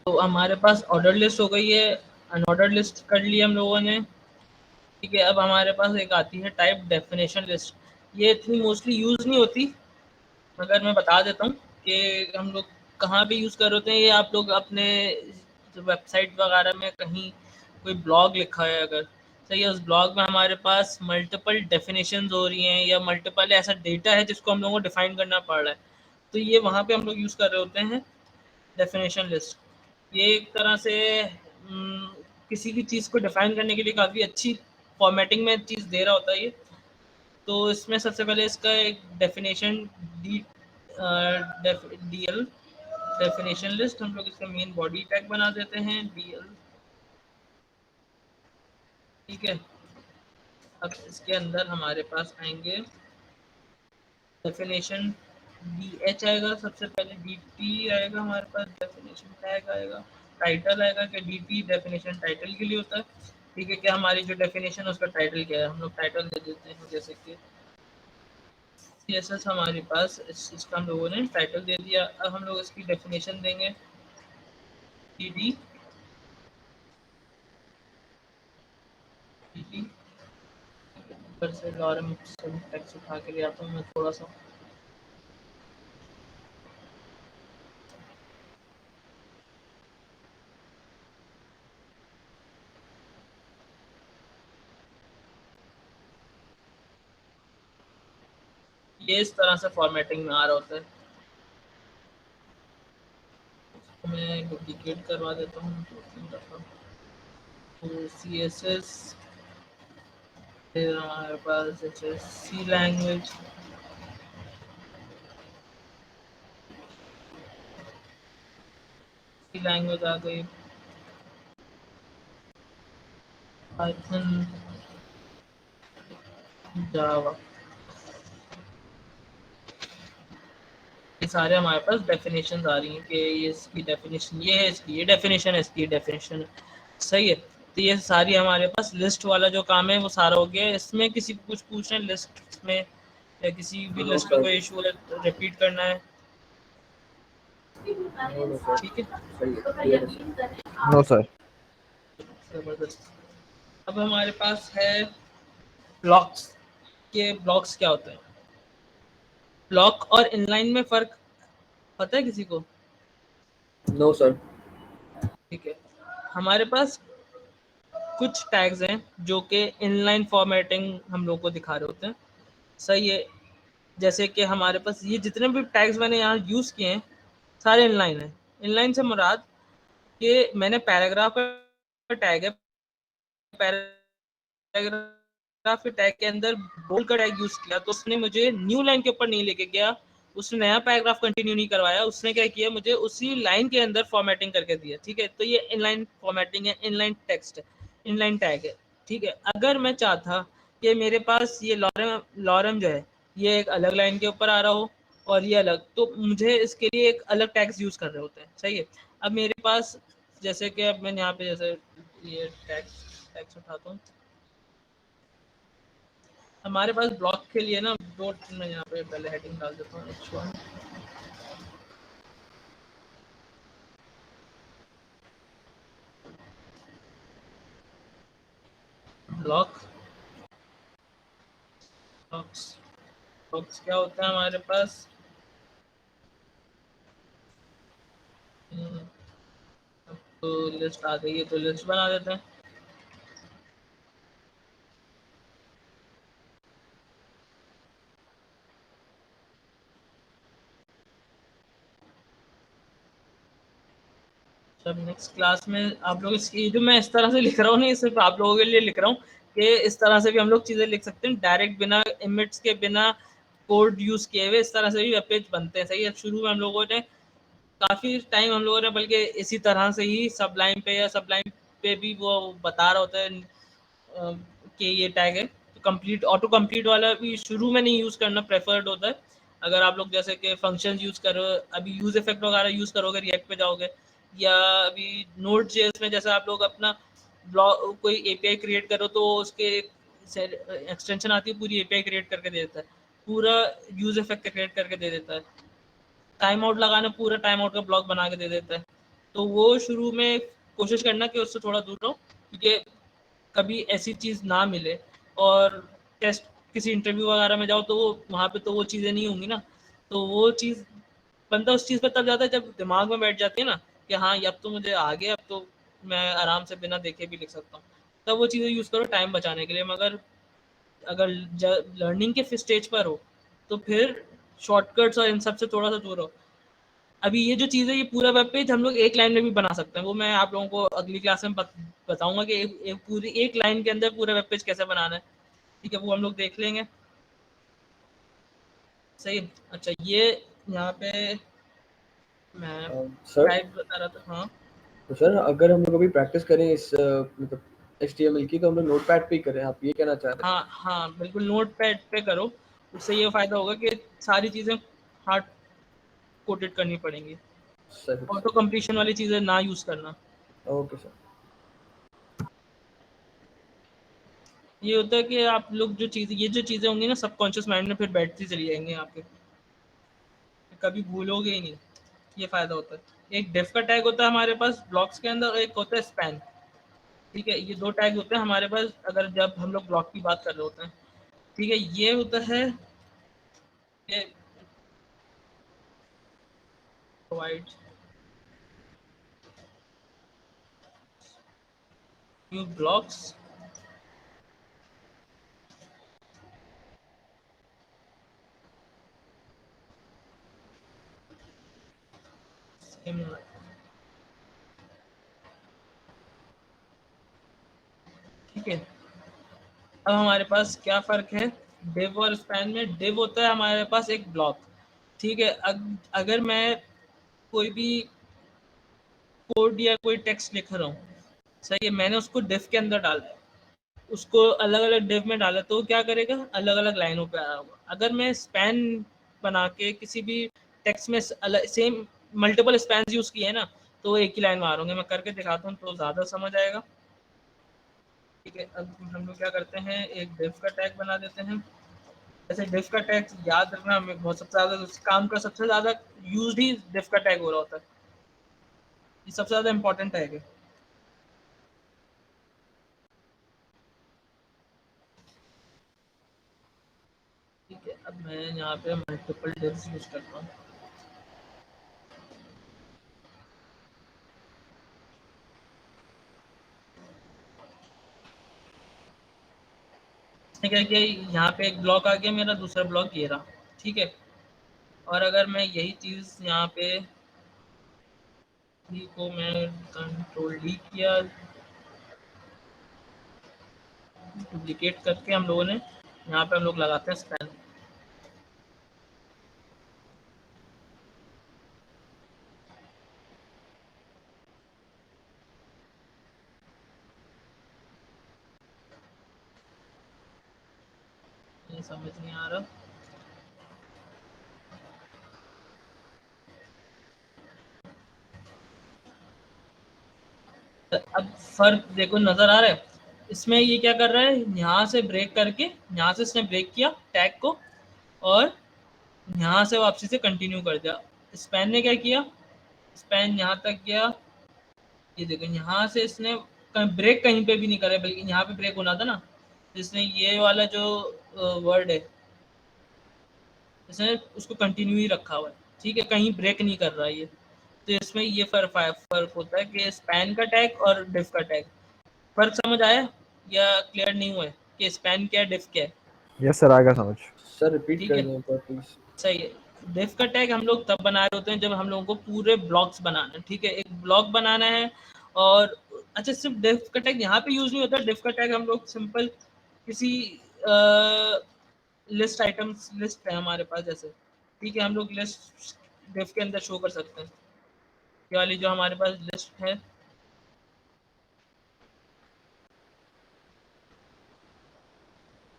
तो हमारे पास ऑर्डर लिस्ट हो गई है, अनऑर्डर लिस्ट कर ली हम लोगों ने। ठीक है, अब हमारे पास एक आती है टाइप डेफिनेशन लिस्ट। ये इतनी मोस्टली यूज़ नहीं होती, मगर मैं बता देता हूँ कि हम लोग कहाँ पे यूज़ कर रहे होते हैं। ये आप लोग अपने वेबसाइट वगैरह में कहीं कोई ब्लॉग लिखा है अगर, सही है, उस ब्लॉग में हमारे पास मल्टीपल डेफिनेशंस हो रही हैं या मल्टीपल ऐसा डेटा है जिसको हम लोगों को डिफाइन करना पड़ रहा है, तो ये वहाँ पे हम लोग यूज़ कर रहे होते हैं डेफिनेशन लिस्ट। ये एक तरह से किसी भी चीज़ को डिफाइन करने के लिए काफ़ी अच्छी फॉर्मेटिंग में चीज़ दे रहा होता है ये। तो इसमें सबसे पहले इसका एक definition D L definition list हम लोग इसका मेन बॉडी टैग बना देते हैं DL, ठीक है। अब इसके अंदर हमारे पास आएंगे डेफिनेशन DH आएगा, सबसे पहले DT आएगा, हमारे पास डेफिनेशन टैग आएगा, टाइटल आएगा कि DT डेफिनेशन टाइटल के लिए होता है, ठीक है। क्या हमारी जो डेफिनेशन है उसका टाइटल क्या है, हम लोग टाइटल दे देते हैं, जैसे कि CSS हमारे पास इसका हम लोगों ने टाइटल दे दिया। अब हम लोग इसकी डेफिनेशन देंगे DT ऊपर से लॉरम टेक्स्ट उठा के ले आता हूँ मैं थोड़ा सा। ये इस तरह से फॉर्मेटिंग में आ रहा होता है। मैं डुप्लीकेट करवा देता हूँ तो CSS, फिर हमारे पास C लैंग्वेज, आ गई, पाइथन, जावा, ये सारे हमारे पास डेफिनेशन आ रही हैं कि ये इसकी डेफिनेशन ये है, इसकी ये डेफिनेशन है, इसकी डेफिनेशन है, सही है। तो ये सारी हमारे पास लिस्ट वाला जो काम है वो सारा हो गया। इसमें किसी को कुछ पूछना है लिस्ट में या किसी भी लिस्ट का कोई इशू है रिपीट करना है, ठीक है। No sir. जबरदस्त। अब हमारे पास है ब्लॉक्स के। ब्लॉक्स क्या होते हैं? ब्लॉक और इनलाइन में फर्क पता है किसी को? No sir. ठीक है, हमारे पास कुछ टैग्स हैं जो कि इनलाइन फॉर्मेटिंग हम लोग को दिखा रहे होते हैं, सही है। जैसे कि हमारे पास ये जितने भी टैग्स मैंने यहाँ यूज़ किए हैं सारे इनलाइन हैं। इनलाइन से मुराद कि मैंने पैराग्राफ का टैग है, पैराग्राफ के टैग के अंदर बोल्ड का टैग यूज़ किया तो उसने मुझे न्यू लाइन के ऊपर नहीं लेके गया, उसने नया पैराग्राफ कंटिन्यू नहीं करवाया, उसने क्या किया मुझे उसी लाइन के अंदर फॉर्मेटिंग करके दिया, ठीक है। तो ये इनलाइन फॉर्मेटिंग है, इनलाइन टेक्स्ट है, इनलाइन टैग है, ठीक है। अगर मैं चाहता कि मेरे पास ये लॉरम जो है ये एक अलग लाइन के ऊपर आ रहा हो और ये अलग, तो मुझे इसके लिए एक अलग टैग्स यूज़ कर रहे होते हैं, सही है। अब मेरे पास जैसे कि अब मैं यहाँ पे जैसे ये टैग्स उठाता हूँ, हमारे पास ब्लॉक के लिए ना दो, मैं यहाँ पे पहले हेडिंग डाल देता हूँ H1, ब्लॉक्स ब्लॉक्स क्या होता है हमारे पास? तो लिस्ट आ गई है तो लिस्ट बना देते हैं। जब नेक्स्ट क्लास में आप लोग इसकी जो मैं इस तरह से लिख रहा हूँ नहीं, सिर्फ आप लोगों के लिए लिख रहा हूँ कि इस तरह से भी हम लोग चीज़ें लिख सकते हैं डायरेक्ट, बिना इमिट्स के, बिना कोड यूज़ किए हुए, इस तरह से भी वेब पेज बनते हैं, सही है। शुरू में हम लोगों ने काफ़ी टाइम हम लोगों ने बल्कि इसी तरह से ही सबलाइन पे या सबलाइन पे भी वो बता रहा होता है कि ये टैग है। तो कंप्लीट ऑटो कंप्लीट वाला भी शुरू में नहीं यूज़ करना प्रेफर्ड होता है। अगर आप लोग जैसे कि फंक्शन यूज़ करो, अभी यूज़ इफेक्ट वगैरह यूज़ करोगे रिएक्ट पे जाओगे, या अभी नोड जेएस में जैसे आप लोग अपना ब्लॉक कोई एपीआई क्रिएट करो तो उसके एक्सटेंशन आती है, पूरी एपीआई क्रिएट करके दे देता है, पूरा यूज़ इफेक्ट क्रिएट करके दे देता है, टाइम आउट लगाना पूरा टाइम आउट का ब्लॉक बना के दे देता है। तो वो शुरू में कोशिश करना कि उससे थोड़ा दूर रहो, क्योंकि कभी ऐसी चीज़ ना मिले और टेस्ट किसी इंटरव्यू वगैरह में जाओ तो वो वहाँ पे तो वो चीज़ें नहीं होंगी ना, तो वो चीज़ बंदा उस चीज़ पर तब जाता है जब दिमाग में बैठ जाती है ना कि हाँ ये अब तो मुझे आ गया, अब तो मैं आराम से बिना देखे भी लिख सकता हूँ, तब वो चीज़ें यूज़ करो टाइम बचाने के लिए। मगर अगर लर्निंग के स्टेज पर हो तो फिर शॉर्टकट्स और इन सब से थोड़ा सा दूर हो। अभी ये जो चीज़ है ये पूरा वेब पेज हम लोग एक लाइन में भी बना सकते हैं, वो मैं आप लोगों को अगली क्लास में बताऊंगा कि एक पूरी एक लाइन के अंदर पूरा वेब पेज कैसे बनाना है, ठीक है, वो हम लोग देख लेंगे, सही। अच्छा, ये यहाँ पे मैं सर टाइप बता रहा था। हाँ तो सर अगर हम लोग अभी प्रैक्टिस करें इस मतलब HTML की, तो हम लोग नोटपैड पे ही करें, आप ये कहना चाह रहे हैं? हाँ बिल्कुल, नोट पैड पे करो। उससे ये फ़ायदा होगा कि सारी चीज़ें हार्ड कोडेड करनी पड़ेंगी। सही ऑटो कंप्लीशन वाली चीज़ें ना यूज़ करना। Okay sir. ये होता है कि आप लोग ये जो चीज़ें होंगी ना सबकॉन्शियस माइंड में फिर बैठती चली जाएंगी आपके, कभी भूलोगे ही नहीं। ये फ़ायदा होता है। एक डिफ का टैग होता है हमारे पास ब्लॉक्स के अंदर, और एक होता है स्पैन। ठीक है, ये 2 टैग होते हैं हमारे पास अगर जब हम लोग ब्लॉक की बात कर रहे होते हैं। ठीक है, ये होता है कि प्रोवाइड न्यू ब्लॉक्स similar। ठीक है, अब हमारे पास क्या फ़र्क है डिव और स्पैन में। डिव होता है हमारे पास एक ब्लॉक। ठीक है, अगर मैं कोई भी कोड या कोई टेक्स्ट लिख रहा हूँ, सही है, मैंने उसको डिव के अंदर डाला है, उसको अलग अलग डिव में डाला, तो क्या करेगा, अलग अलग लाइनों पे आया होगा। अगर मैं स्पैन बना के किसी भी टेक्स्ट में सेम मल्टीपल स्पैन यूज़ किए हैं ना, तो वो एक ही लाइन में आ रहे होंगे। मैं करके दिखाता हूँ तो ज़्यादा समझ आएगा। ठीक है, अब हम लोग क्या करते हैं, एक डिव का टैग बना देते हैं। जैसे डिफ का टैग याद रखना, हमें बहुत सबसे ज़्यादा काम का सबसे ज़्यादा यूज ही डिफ का टैग हो रहा होता है। ये सबसे ज़्यादा इंपॉर्टेंट टैग है। ठीक है, अब मैं यहाँ पे मल्टीपल डिव्स यूज करता हूँ। ठीक है कि यहाँ पे एक ब्लॉक आ गया मेरा, दूसरा ब्लॉक ये रहा। ठीक है, और अगर मैं यही चीज़ यहाँ पे को मैं कंट्रोल डी किया, डुप्लीकेट करके हम लोगों ने यहाँ पे हम लोग लगाते हैं स्पैन। ये समझ नहीं आ रहा। अब फर्क देखो नजर आ रहा है इसमें। ये क्या कर रहा है, यहाँ से ब्रेक करके, यहाँ से इसने ब्रेक किया टैग को, और यहाँ से वापसी से कंटिन्यू कर दिया। स्पैन ने क्या किया, स्पैन यहाँ तक गया, ये देखो यहाँ से इसने ब्रेक कहीं पे भी नहीं करे, बल्कि यहाँ पे ब्रेक होना था ना, इसने ये वाला जो वर्ड है, इसने उसको कंटिन्यू ही रखा हुआ है। ठीक है, कहीं ब्रेक नहीं कर रहा है ये। तो इसमें ये फर्क होता है कि स्पैन का टैग और डिफ का टैग। फर्क समझ आया या क्लियर नहीं हुआ है कि स्पैन क्या है, डिफ क्या है? यस सर, आएगा समझ। सर रिपीट ठीक कर है, दें पर प्लीज। सही है। डिफ का टैग हम लोग तब बना रहे होते हैं जब हम लोगों को पूरे ब्लॉक्स बनाना है। ठीक है, एक ब्लॉक बनाना है, और अच्छा सिर्फ डिफ का टैग यहाँ पे यूज नहीं होता। डिफ का टैग हम लोग सिंपल किसी लिस्ट आइटम्स लिस्ट है हमारे पास जैसे, ठीक है, हम लोग लिस्ट डिफ के अंदर शो कर सकते हैं। ये वाली जो हमारे पास लिस्ट है,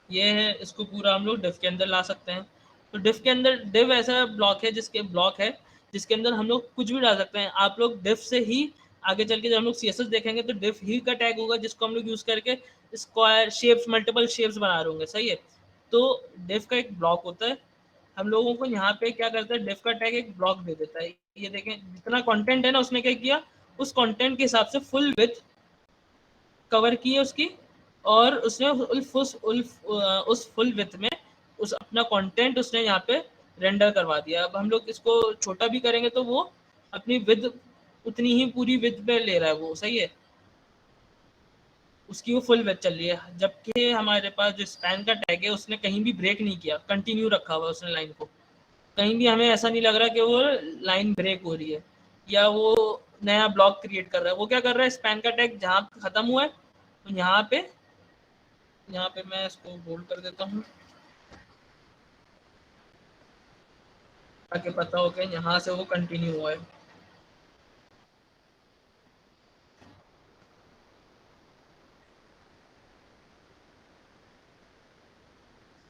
ये है, इसको पूरा हम लोग डिफ के अंदर ला सकते हैं। तो डिफ के अंदर, डिव ऐसा ब्लॉक है जिसके अंदर हम लोग कुछ भी डाल सकते हैं। आप लोग डिफ से ही आगे चल के जब हम लोग सीएसएस देखेंगे तो डिफ ही का टैग होगा जिसको हम लोग यूज करके स्क्वायर शेप्स, मल्टीपल शेप्स बना रहे होंगे। सही है, तो डिफ का एक ब्लॉक होता है। हम लोगों को यहाँ पे क्या करता है, डिफ का टैग एक ब्लॉक दे देता है। ये देखें, जितना कंटेंट है ना, उसने क्या किया, उस कंटेंट के हिसाब से फुल विड्थ कवर की है उसकी, और उसने उस फुल विड्थ में उस अपना कंटेंट उसने यहाँ पे रेंडर करवा दिया। अब हम लोग इसको छोटा भी करेंगे तो वो अपनी विड्थ उतनी ही पूरी विड्थ पे ले रहा है वो। सही है, उसकी वो फुल विड्थ चल रही है। जबकि हमारे पास जो स्पैन का टैग है उसने कहीं भी ब्रेक नहीं किया, कंटिन्यू रखा हुआ उसने लाइन को। कहीं भी हमें ऐसा नहीं लग रहा कि वो लाइन ब्रेक हो रही है या वो नया ब्लॉक क्रिएट कर रहा है। वो क्या कर रहा है, स्पैन का टैग जहाँ खत्म हुआ है, तो यहाँ पे मैं इसको बोल्ड कर देता हूँ ताकि पता हो कि यहाँ से वो कंटिन्यू हुआ है।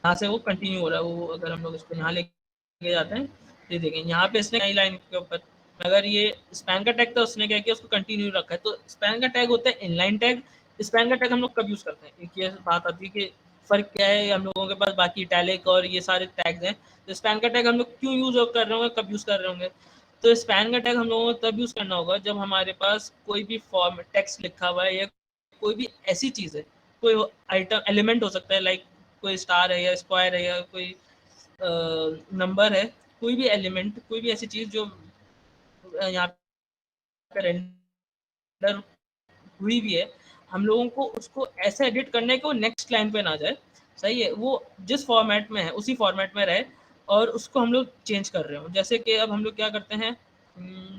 यहाँ से वो कंटिन्यू हो रहा है। वो अगर हम लोग इसको यहाँ लेके जाते हैं ये देखें यहाँ पे इसने नई लाइन के ऊपर, अगर ये स्पैन का टैग था उसने क्या किया उसको कंटिन्यू रखा है। तो स्पैन का टैग होता है इनलाइन टैग। स्पैन का टैग हम लोग कब यूज़ करते हैं, एक ये बात आती है कि फ़र्क क्या है हम लोगों के पास बाकी इटैलिक और ये सारे टैग्स हैं। तो स्पैन का टैग हम लोग क्यों यूज़ कर रहे होंगे, कब यूज़ कर रहे होंगे? तो स्पैन का टैग हम लोगों को तब यूज़ करना होगा जब हमारे पास कोई भी फॉर्म टेक्स्ट लिखा हुआ है या कोई भी ऐसी चीज़ है, कोई आइटम एलिमेंट हो सकता है, लाइक कोई स्टार है या स्क्वायर है या कोई नंबर है, कोई भी एलिमेंट, कोई भी ऐसी चीज़ जो यहाँ पे रेंडर हुई भी है, हम लोगों को उसको ऐसे एडिट करने को नेक्स्ट लाइन पे ना जाए, सही है, वो जिस फॉर्मेट में है उसी फॉर्मेट में रहे और उसको हम लोग चेंज कर रहे हो। जैसे कि अब हम लोग क्या करते हैं,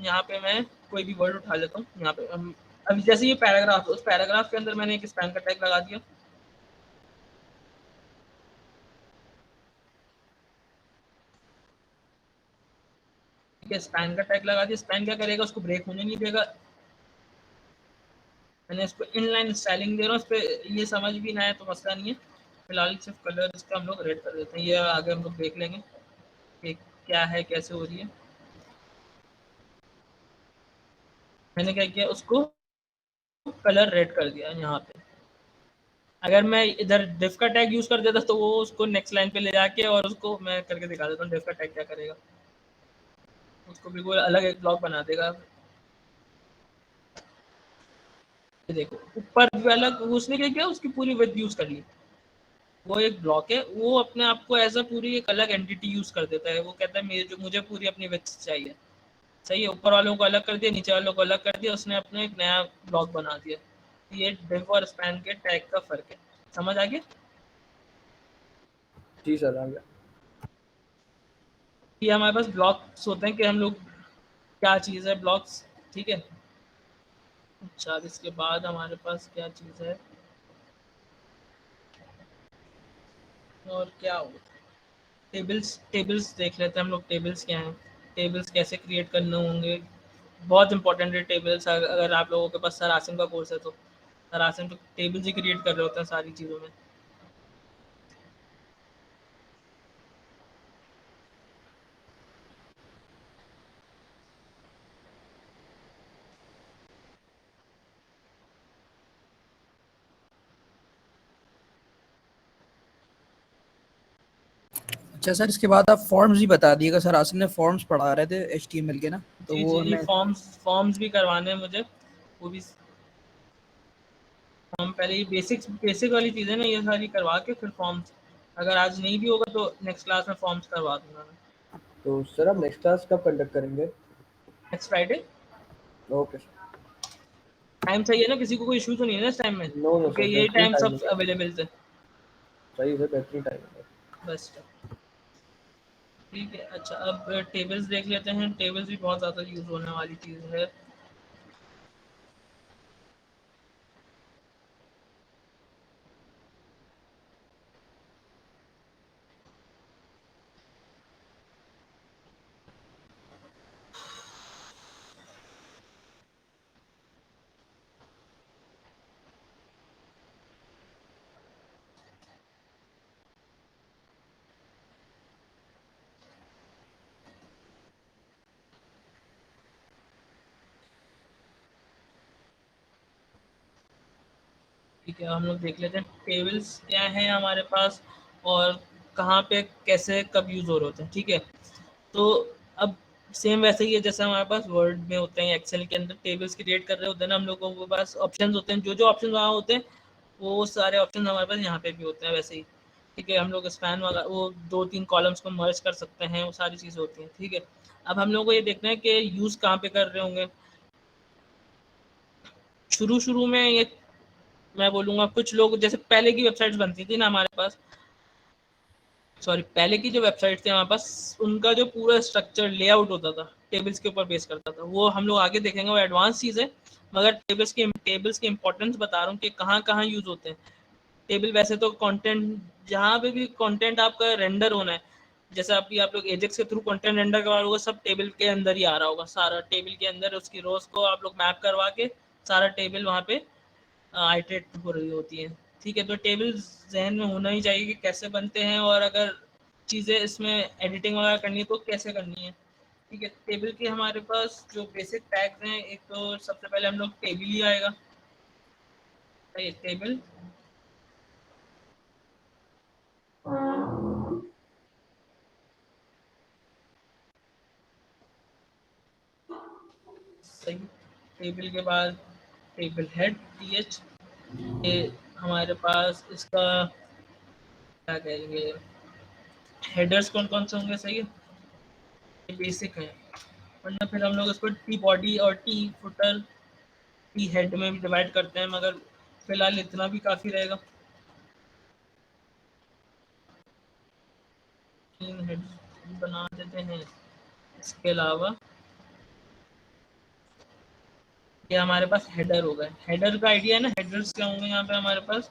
यहाँ पे मैं कोई भी वर्ड उठा लेता हूँ, यहाँ पे हम अभी जैसे ये पैराग्राफ है, उस पैराग्राफ के अंदर मैंने एक स्पैन का टैग लगा दिया। ठीक है, स्पैन का टैग लगा दिया। स्पैन क्या करेगा, उसको ब्रेक होने नहीं देगा। मैंने इसको इनलाइन स्टाइलिंग दे रहा हूँ, इस पर ये समझ भी ना आए तो मसला नहीं है। फिलहाल सिर्फ कलर इसका हम लोग रेड कर देते हैं, ये आगे हम लोग देख लेंगे कि क्या है कैसे हो रही है। मैंने क्या किया, उसको कलर रेड कर दिया यहाँ पे। अगर मैं इधर डिफ का टैग यूज़ कर देता तो वो उसको नेक्स्ट लाइन पे ले जाके और उसको मैं करके दिखा देता हूँ डिफ का टैग क्या करेगा, उसको बिल्कुल अलग एक ब्लॉक बना देगा। देखो ऊपर भी अलग, उसने क्या किया उसकी पूरी विड्थ यूज़ कर ली। वो एक ब्लॉक है, वो अपने आप को एज अ पूरी एक अलग एंटिटी यूज़ कर देता है। वो कहता है मेरे जो मुझे पूरी अपनी विड्थ चाहिए, सही है। ऊपर वालों को अलग कर दिया, नीचे वालों को अलग कर दिया, उसने अपने एक नया ब्लॉक बना दिया। ये डिफ और स्पैन के टैग का फ़र्क है, समझ आ गया? जी सर आ गया। कि हमारे पास ब्लॉक्स होते हैं कि हम लोग क्या चीज़ है ब्लॉक्स, ठीक है। अच्छा अब इसके बाद हमारे पास क्या चीज़ है और क्या होता है, टेबल्स। टेबल्स देख लेते हैं हम लोग, टेबल्स क्या हैं, टेबल्स कैसे क्रिएट करने होंगे। बहुत इंपॉर्टेंट है टेबल्स। अगर आप लोगों के पास सर आसिम का कोर्स है तो सर आसिम तो टेबल्स ही क्रिएट कर रहे होते हैं सारी चीज़ों में। अच्छा सर, इसके बाद आप फॉर्म्स भी बता दिएगा। सर आसिम ने फॉर्म्स पढ़ा रहे थे HTML के ना, तो जी वो जी जी, हमें फॉर्म्स भी करवाने हैं मुझे, वो भी फॉर्म पहले ये बेसिक वाली चीज़ें ना ये सारी करवा के फिर फॉर्म्स, अगर आज नहीं भी होगा तो नेक्स्ट क्लास में फॉर्म्स करवा दूंगा मैं। तो सर आप नेक्स्ट क्लास कब कंडक्ट करेंगे? Next Friday. Okay sir. Time सही है ना, किसी को कोई इशू तो नहीं है ना इस टाइम में, नो नो क्योंकि सर, यही बेहतरीन टाइम टाइम सब है। अवेलेबल थे। सही है, बेहतरीन टाइम है। बस ठीक है। अच्छा अब टेबल्स देख लेते हैं। टेबल्स भी बहुत ज़्यादा यूज़ होने वाली चीज़ है। ठीक है हम लोग देख लेते हैं टेबल्स क्या है हमारे पास और कहाँ पे कैसे कब यूज़ हो रहे होते हैं, ठीक है। तो अब सेम वैसे ही है जैसे हमारे पास वर्ड में होते हैं, एक्सेल के अंदर टेबल्स क्रिएट कर रहे होते हैं ना हम लोगों के पास ऑप्शंस होते हैं, जो जो ऑप्शन वहाँ होते हैं वो सारे ऑप्शन हमारे पास यहाँ पे भी होते हैं वैसे ही, ठीक है। हम लोग स्पैन वाला वो 2-3 कॉलम्स को मर्ज कर सकते हैं, वो सारी चीज़ें होती हैं, ठीक है। अब हम लोग को ये देखना है कि यूज़ कहाँ पे कर रहे होंगे। शुरू में ये मैं बोलूँगा कुछ लोग जैसे पहले की वेबसाइट्स बनती थी ना हमारे पास, सॉरी पहले की जो वेबसाइट थी हमारे पास, उनका जो पूरा स्ट्रक्चर लेआउट होता था टेबल्स के ऊपर बेस करता था। वो हम लोग आगे देखेंगे, वो एडवांस चीज़ है, मगर टेबल्स की इंपॉर्टेंस बता रहा हूँ कि कहाँ कहाँ यूज़ होते हैं टेबल। वैसे तो कंटेंट जहाँ पे भी कंटेंट आपका रेंडर होना है, जैसे अभी आप लोग एजेक्स के थ्रू कंटेंट रेंडर करवा रहे होगा, सब टेबल के अंदर ही आ रहा होगा, सारा टेबल के अंदर उसकी रोज को आप लोग मैप करवा के सारा टेबल वहाँ पे आइटरेट हो रही होती है, ठीक है, तो टेबल जहन में होना ही चाहिए कि कैसे बनते हैं, और अगर चीज़ें इसमें एडिटिंग वगैरह करनी है तो कैसे करनी है। ठीक है, टेबल के हमारे पास जो बेसिक टैग्स हैं, एक तो सबसे पहले हम लोग टेबल ही आएगा, टेबल सही। टेबल के बाद टेबल हेड टीएच, ये हमारे पास इसका क्या कहेंगे, हेडर्स कौन कौन से होंगे, सही है, ये बेसिक है। वरना फिर हम लोग इसको टी बॉडी और टी फुटर टी हेड में भी डिवाइड करते हैं, मगर फिलहाल इतना भी काफ़ी रहेगा। 3 हेड बना देते हैं। इसके अलावा ये हमारे पास हेडर हो गए। हेडर का आइडिया है ना, हेडर्स क्या होंगे यहाँ पे हमारे पास,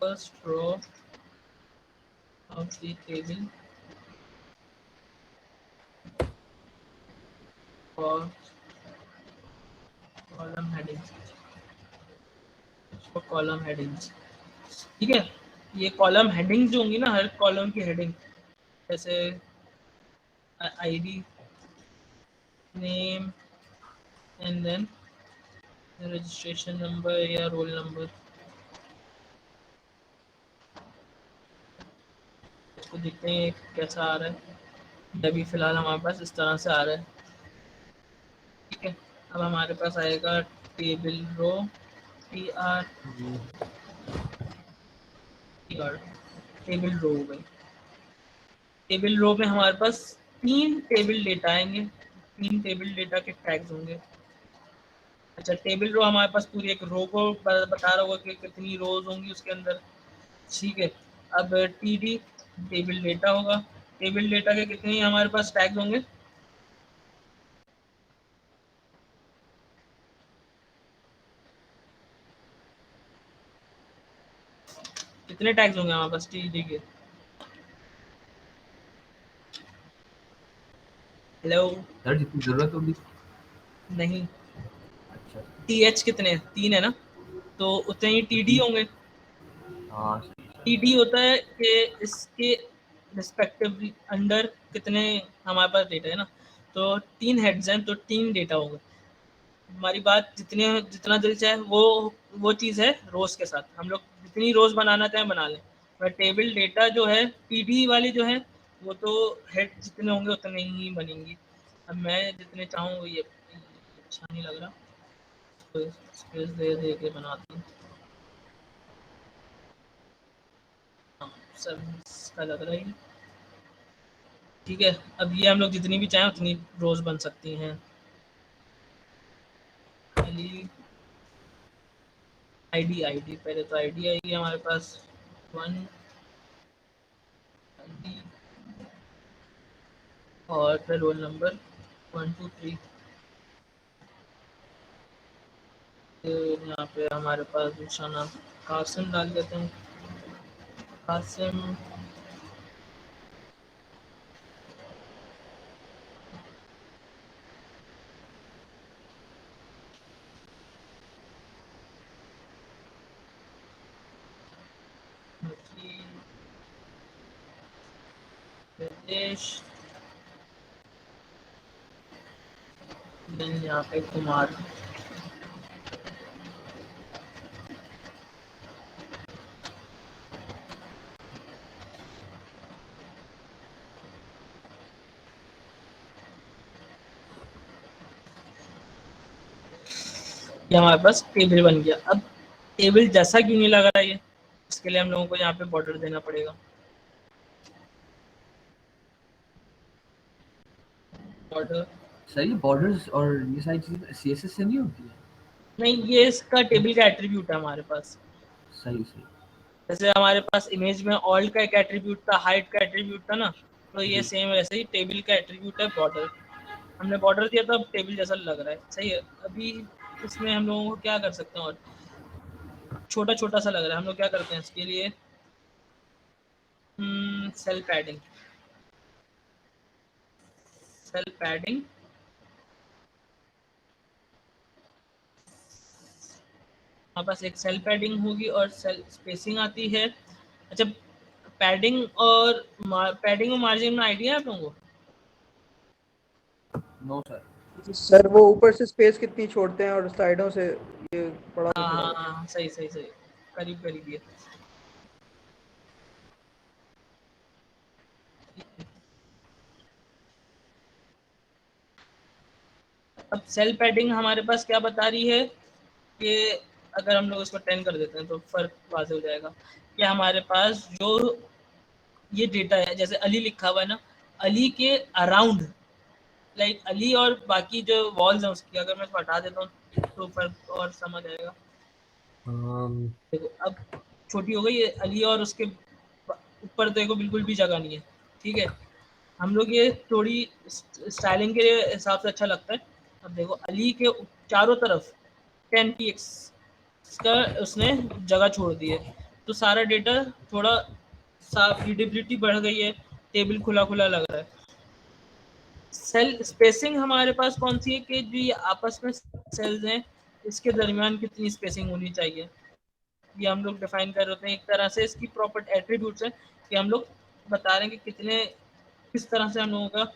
first row of the table और कॉलम हेडिंग्स, इसको कॉलम हेडिंग्स, ठीक है। ये कॉलम हेडिंग्स जो होंगी ना, हर कॉलम की हेडिंग, जैसे ID, name and then registration number या रोल नंबर, इसको देखते हैं कैसा आ रहा है। अभी फिलहाल हमारे पास इस तरह से आ रहा है, ठीक है। अब हमारे पास आएगा table row, T R table row हो गई। टेबल रो में हमारे पास 3 टेबल डेटा आएंगे, 3 टेबल डेटा के टैग्स होंगे। अच्छा, टेबल रो हमारे पास पूरी एक रो को बता रहा होगा कि कितनी रोज होंगी उसके अंदर, ठीक है। अब टी डी टेबल डेटा होगा, टेबल डेटा के कितने हमारे पास टैग्स होंगे, कितने टैग्स होंगे हमारे पास टी डी के, हेलो सर जितनी जरूरत होगी। नहीं, अच्छा, टी एच कितने, 3 है ना, तो उतने ही टी डी होंगे। हाँ टी होता है कि इसके रिस्पेक्टिव अंडर कितने हमारे पास डेटा है ना, तो 3 हेड्स हैं तो 3 डेटा होगा। हमारी बात जितना दिल चाहे वो चीज़ है रोज के साथ, हम लोग जितनी रोज बनाना चाहें बना लें। पर टेबल डेटा जो है टी वाली जो है, वो तो हेड जितने होंगे उतने ही बनेंगी। अब मैं जितने चाहूँ, ये अच्छा नहीं लग रहा, तो स्पेस दे के बनाती हूँ। सब इसका लग रहा है, ठीक है। अब ये हम लोग जितनी भी चाहें उतनी रोज बन सकती हैं। आईडी पहले तो आईडी आएगी हमारे पास 1 ID, और फिर रोल नंबर 1 2 3। यहाँ पे हमारे पास दूसरा नाम कासिम डाल देते हैं, कासिम। प्रदेश, यहाँ पे कुमार। ये हमारे पास टेबल बन गया। अब टेबल जैसा क्यों नहीं लग रहा है ये, इसके लिए हम लोगों को यहाँ पे बॉर्डर देना पड़ेगा। बॉर्डर सही, बॉर्डर्स और ये सारी चीजें सीएसएस से नहीं होती है। नहीं, ये इसका टेबल का एट्रीब्यूट है हमारे पास। सही सही। जैसे हमारे पास इमेज में ऑल का एक एट्रीब्यूट था, हाइट का एट्रीब्यूट था ना, तो ये जी। सेम वैसे ही टेबल का एट्रीब्यूट है बॉर्डर। हमने बॉर्डर दिया तो अब टेबल जैसा लग रहा है, सही है। अभी इसमें हम लोगों को क्या कर सकते हैं, और छोटा छोटा सा लग रहा है, हम लोग क्या करते हैं इसके लिए, सेल पैडिंग। सेल पैडिंग हमारे पास एक सेल पैडिंग होगी और सेल स्पेसिंग आती है। अच्छा, पैडिंग और मार्जिन में आइडिया है आप लोगों को? No sir. सर वो ऊपर से स्पेस कितनी छोड़ते हैं और साइडों से ये बड़ा हाँ थोड़ा हाँ हाँ, सही सही सही, करीब करीब ये। अब सेल पैडिंग हमारे पास क्या बता रही है कि अगर हम लोग इसको 10 कर देते हैं तो फर्क वाज़ेह हो जाएगा कि हमारे पास जो ये डेटा है, जैसे अली लिखा हुआ है ना, अली के अराउंड, लाइक अली और बाकी जो वॉल्स हैं उसकी अगर मैं इसको हटा देता हूँ तो फर्क और समझ आएगा। देखो अब छोटी हो गई है अली और उसके ऊपर, देखो बिल्कुल भी जगह नहीं है। ठीक है, हम लोग ये थोड़ी स्टाइलिंग के हिसाब से अच्छा लगता है। अब देखो अली के चारों तरफ 10px का उसने जगह छोड़ दी है, तो सारा डेटा थोड़ा साफ, रीडेबिलिटी बढ़ गई है, टेबल खुला खुला लग रहा है। सेल स्पेसिंग हमारे पास कौन सी है कि जो ये आपस में सेल्स हैं इसके दरमियान कितनी स्पेसिंग होनी चाहिए, ये हम लोग डिफाइन कर रहे हैं। एक तरह से इसकी प्रॉपर एट्रीब्यूट्स हैं कि हम लोग बता रहे हैं कि कितने, किस तरह से हम लोगों का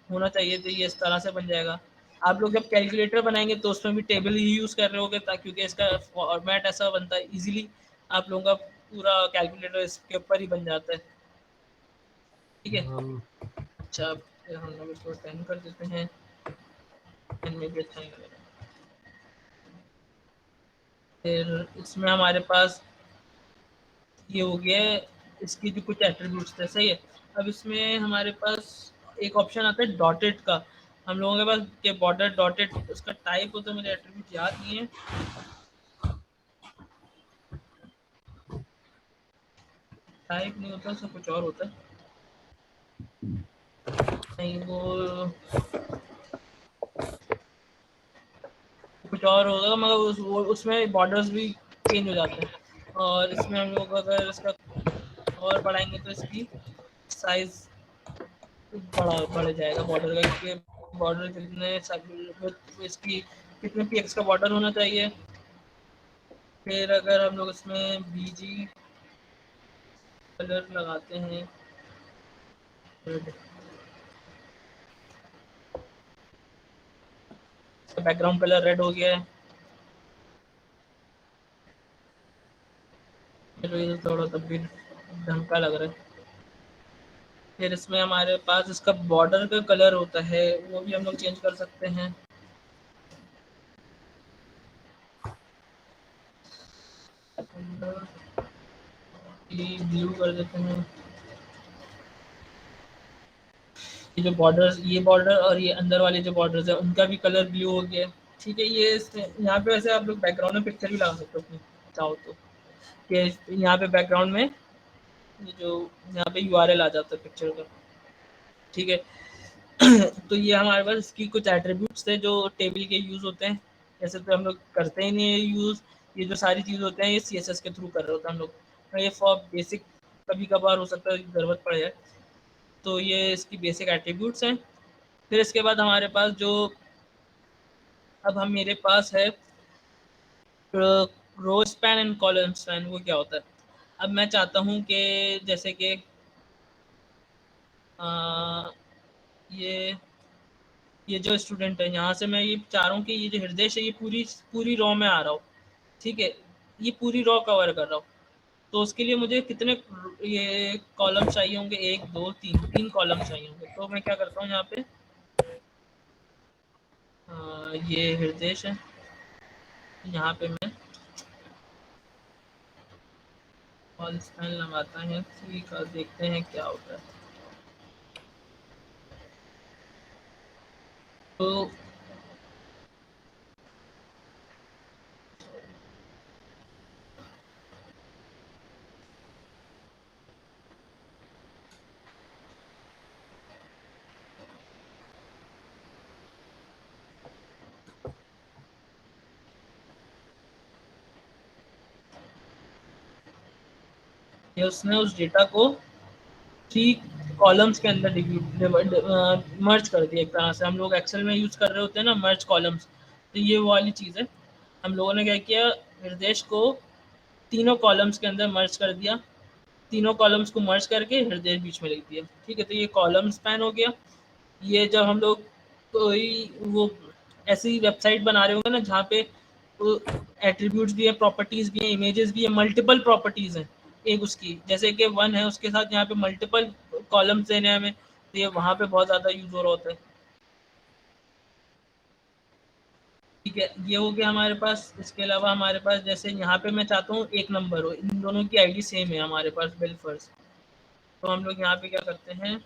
होना चाहिए, तो ये इस तरह से बन जाएगा। आप लोग जब कैलकुलेटर बनाएंगे तो उसमें भी टेबल ही यूज़ कर रहे होगे, ताकि क्योंकि इसका फॉर्मेट ऐसा बनता है इजीली आप लोगों का पूरा कैलकुलेटर इसके ऊपर ही बन जाता है। ठीक है, अच्छा फिर हम लोग इसको 10 कर देते हैं, 10 में भी अच्छा ही लगेगा। फिर इसमें हमारे पास ये हो गया है, इसकी जो कुछ एट्रीब्यूट्स थे, सही है। अब इसमें हमारे पास एक ऑप्शन आता है डॉटेड का। हम लोगों के पास के बॉर्डर डॉटेड, उसका टाइप होता है, मुझे एट्रीब्यूट याद नहीं है। टाइप नहीं होता, उसका कुछ और होता है, नहीं वो कुछ और होगा, मगर उसमें बॉर्डर्स भी चेंज हो जाते हैं। और इसमें हम लोग अगर इसका और बढ़ाएंगे तो इसकी साइज बढ़ जाएगा बॉर्डर का, कि बॉर्डर कितने इसकी कितने px का बॉर्डर होना चाहिए। फिर अगर हम लोग इसमें बीजी कलर लगाते हैं, बैकग्राउंड कलर रेड हो गया है, फिर ये थोड़ा तब भी ढंग का लग रहा है। फिर इसमें हमारे पास इसका बॉर्डर का कलर होता है, वो भी हम लोग चेंज कर सकते हैं। ब्लू कर देते हैं। ये जो बॉर्डर्स, ये बॉर्डर और ये अंदर वाले जो बॉर्डर्स है उनका भी कलर ब्लू हो गया। ठीक है, ये यहाँ पे वैसे आप लोग बैकग्राउंड में पिक्चर भी लगा सकते हो अपनी चाहो तो, कि यहाँ पे बैकग्राउंड में ये जो यहाँ पे यूआरएल आ जाता है पिक्चर का। ठीक है, तो ये हमारे पास इसकी कुछ एट्रीब्यूट्स थे जो टेबल के यूज़ होते हैं। ऐसे तो हम लोग करते ही नहीं है यूज़, ये जो सारी चीज़ होते हैं ये CSS के थ्रू कर रहे होते हैं हम लोग। तो ये फॉर बेसिक कभी कभार हो सकता है ज़रूरत पड़ जाए, तो ये इसकी बेसिक एट्रीब्यूट्स हैं। फिर इसके बाद हमारे पास जो, अब हम मेरे पास है row span and column span, वो क्या होता है। अब मैं चाहता हूँ कि जैसे कि ये ये जो स्टूडेंट है, यहाँ से मैं ये चाह रहा हूँ कि ये जो हृदय है ये पूरी पूरी रॉ में आ रहा हो। ठीक है, ये पूरी रॉ कवर कर रहा हूँ, तो उसके लिए मुझे कितने ये कॉलम चाहिए होंगे, 1 2 3 कॉलम चाहिए होंगे। तो मैं क्या करता हूँ यहाँ पे, ये हृदय है, यहाँ पे मैं ऑल स्पैन लगाता है, ठीक है, देखते हैं क्या होता है। तो ये उसने उस डेटा को 3 कॉलम्स के अंदर मर्ज कर दिया। एक तरह से हम लोग एक्सेल में यूज़ कर रहे होते हैं ना मर्ज कॉलम्स, तो ये वो वाली चीज़ है। हम लोगों ने क्या किया, हृदय को तीनों कॉलम्स के अंदर मर्ज कर दिया, तीनों कॉलम्स को मर्ज करके हृदय बीच में लिख दिया। ठीक है, तो ये कॉलम स्पैन हो गया। ये जब हम लोग कोई वो ऐसी वेबसाइट बना रहे होंगे ना जहाँ पे एट्रीब्यूट्स भी है, प्रॉपर्टीज भी है, इमेजेस भी है, मल्टीपल प्रॉपर्टीज हैं एक उसकी, जैसे कि 1 है उसके साथ यहाँ पे मल्टीपल कॉलम्स देने हैं हमें, तो ये वहाँ पे बहुत ज़्यादा यूज हो रहा होता है। ठीक है, ये हो गया हमारे पास। इसके अलावा हमारे पास जैसे यहाँ पे मैं चाहता हूँ एक नंबर हो, इन दोनों की आईडी सेम है हमारे पास बिल फर्स्ट, तो हम लोग यहाँ पे क्या करते हैं,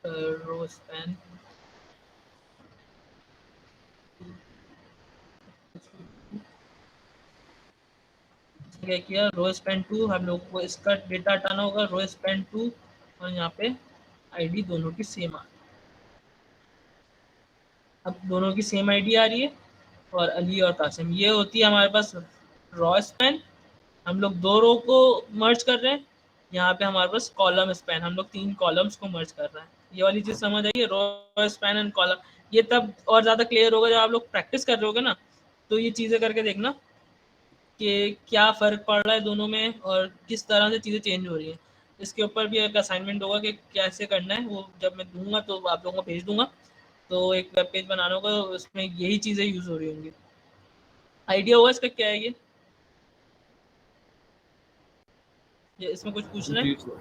रो स्पैन क्या किया, रो स्पैन 2, हम लोग को इसका डेटा हटाना होगा, रो स्पैन 2, और यहाँ पे आईडी दोनों की सेम आ, अब दोनों की सेम आईडी आ रही है, और अली और कासिम, ये होती है हमारे पास रॉ स्पैन। हम लोग 2 रो को मर्ज कर रहे हैं, यहाँ पे हमारे पास कॉलम स्पैन, हम लोग 3 कॉलम्स को मर्ज कर रहे हैं। ये वाली चीज़ समझ आई है, रॉ स्पैन एंड कॉलम। ये तब और ज़्यादा क्लियर होगा जब आप लोग प्रैक्टिस कर रहे होगे ना, तो ये चीज़ें करके देखना कि क्या फ़र्क पड़ रहा है दोनों में और किस तरह से चीज़ें चेंज हो रही हैं। इसके ऊपर भी एक असाइनमेंट होगा कि कैसे करना है, वो जब मैं दूंगा तो आप लोगों को भेज दूंगा। तो एक वेब पेज बनाना होगा, उसमें यही चीज़ें यूज़ हो रही होंगी। आइडिया होगा इसका क्या है ये इसमें कुछ पूछना है? जी सर,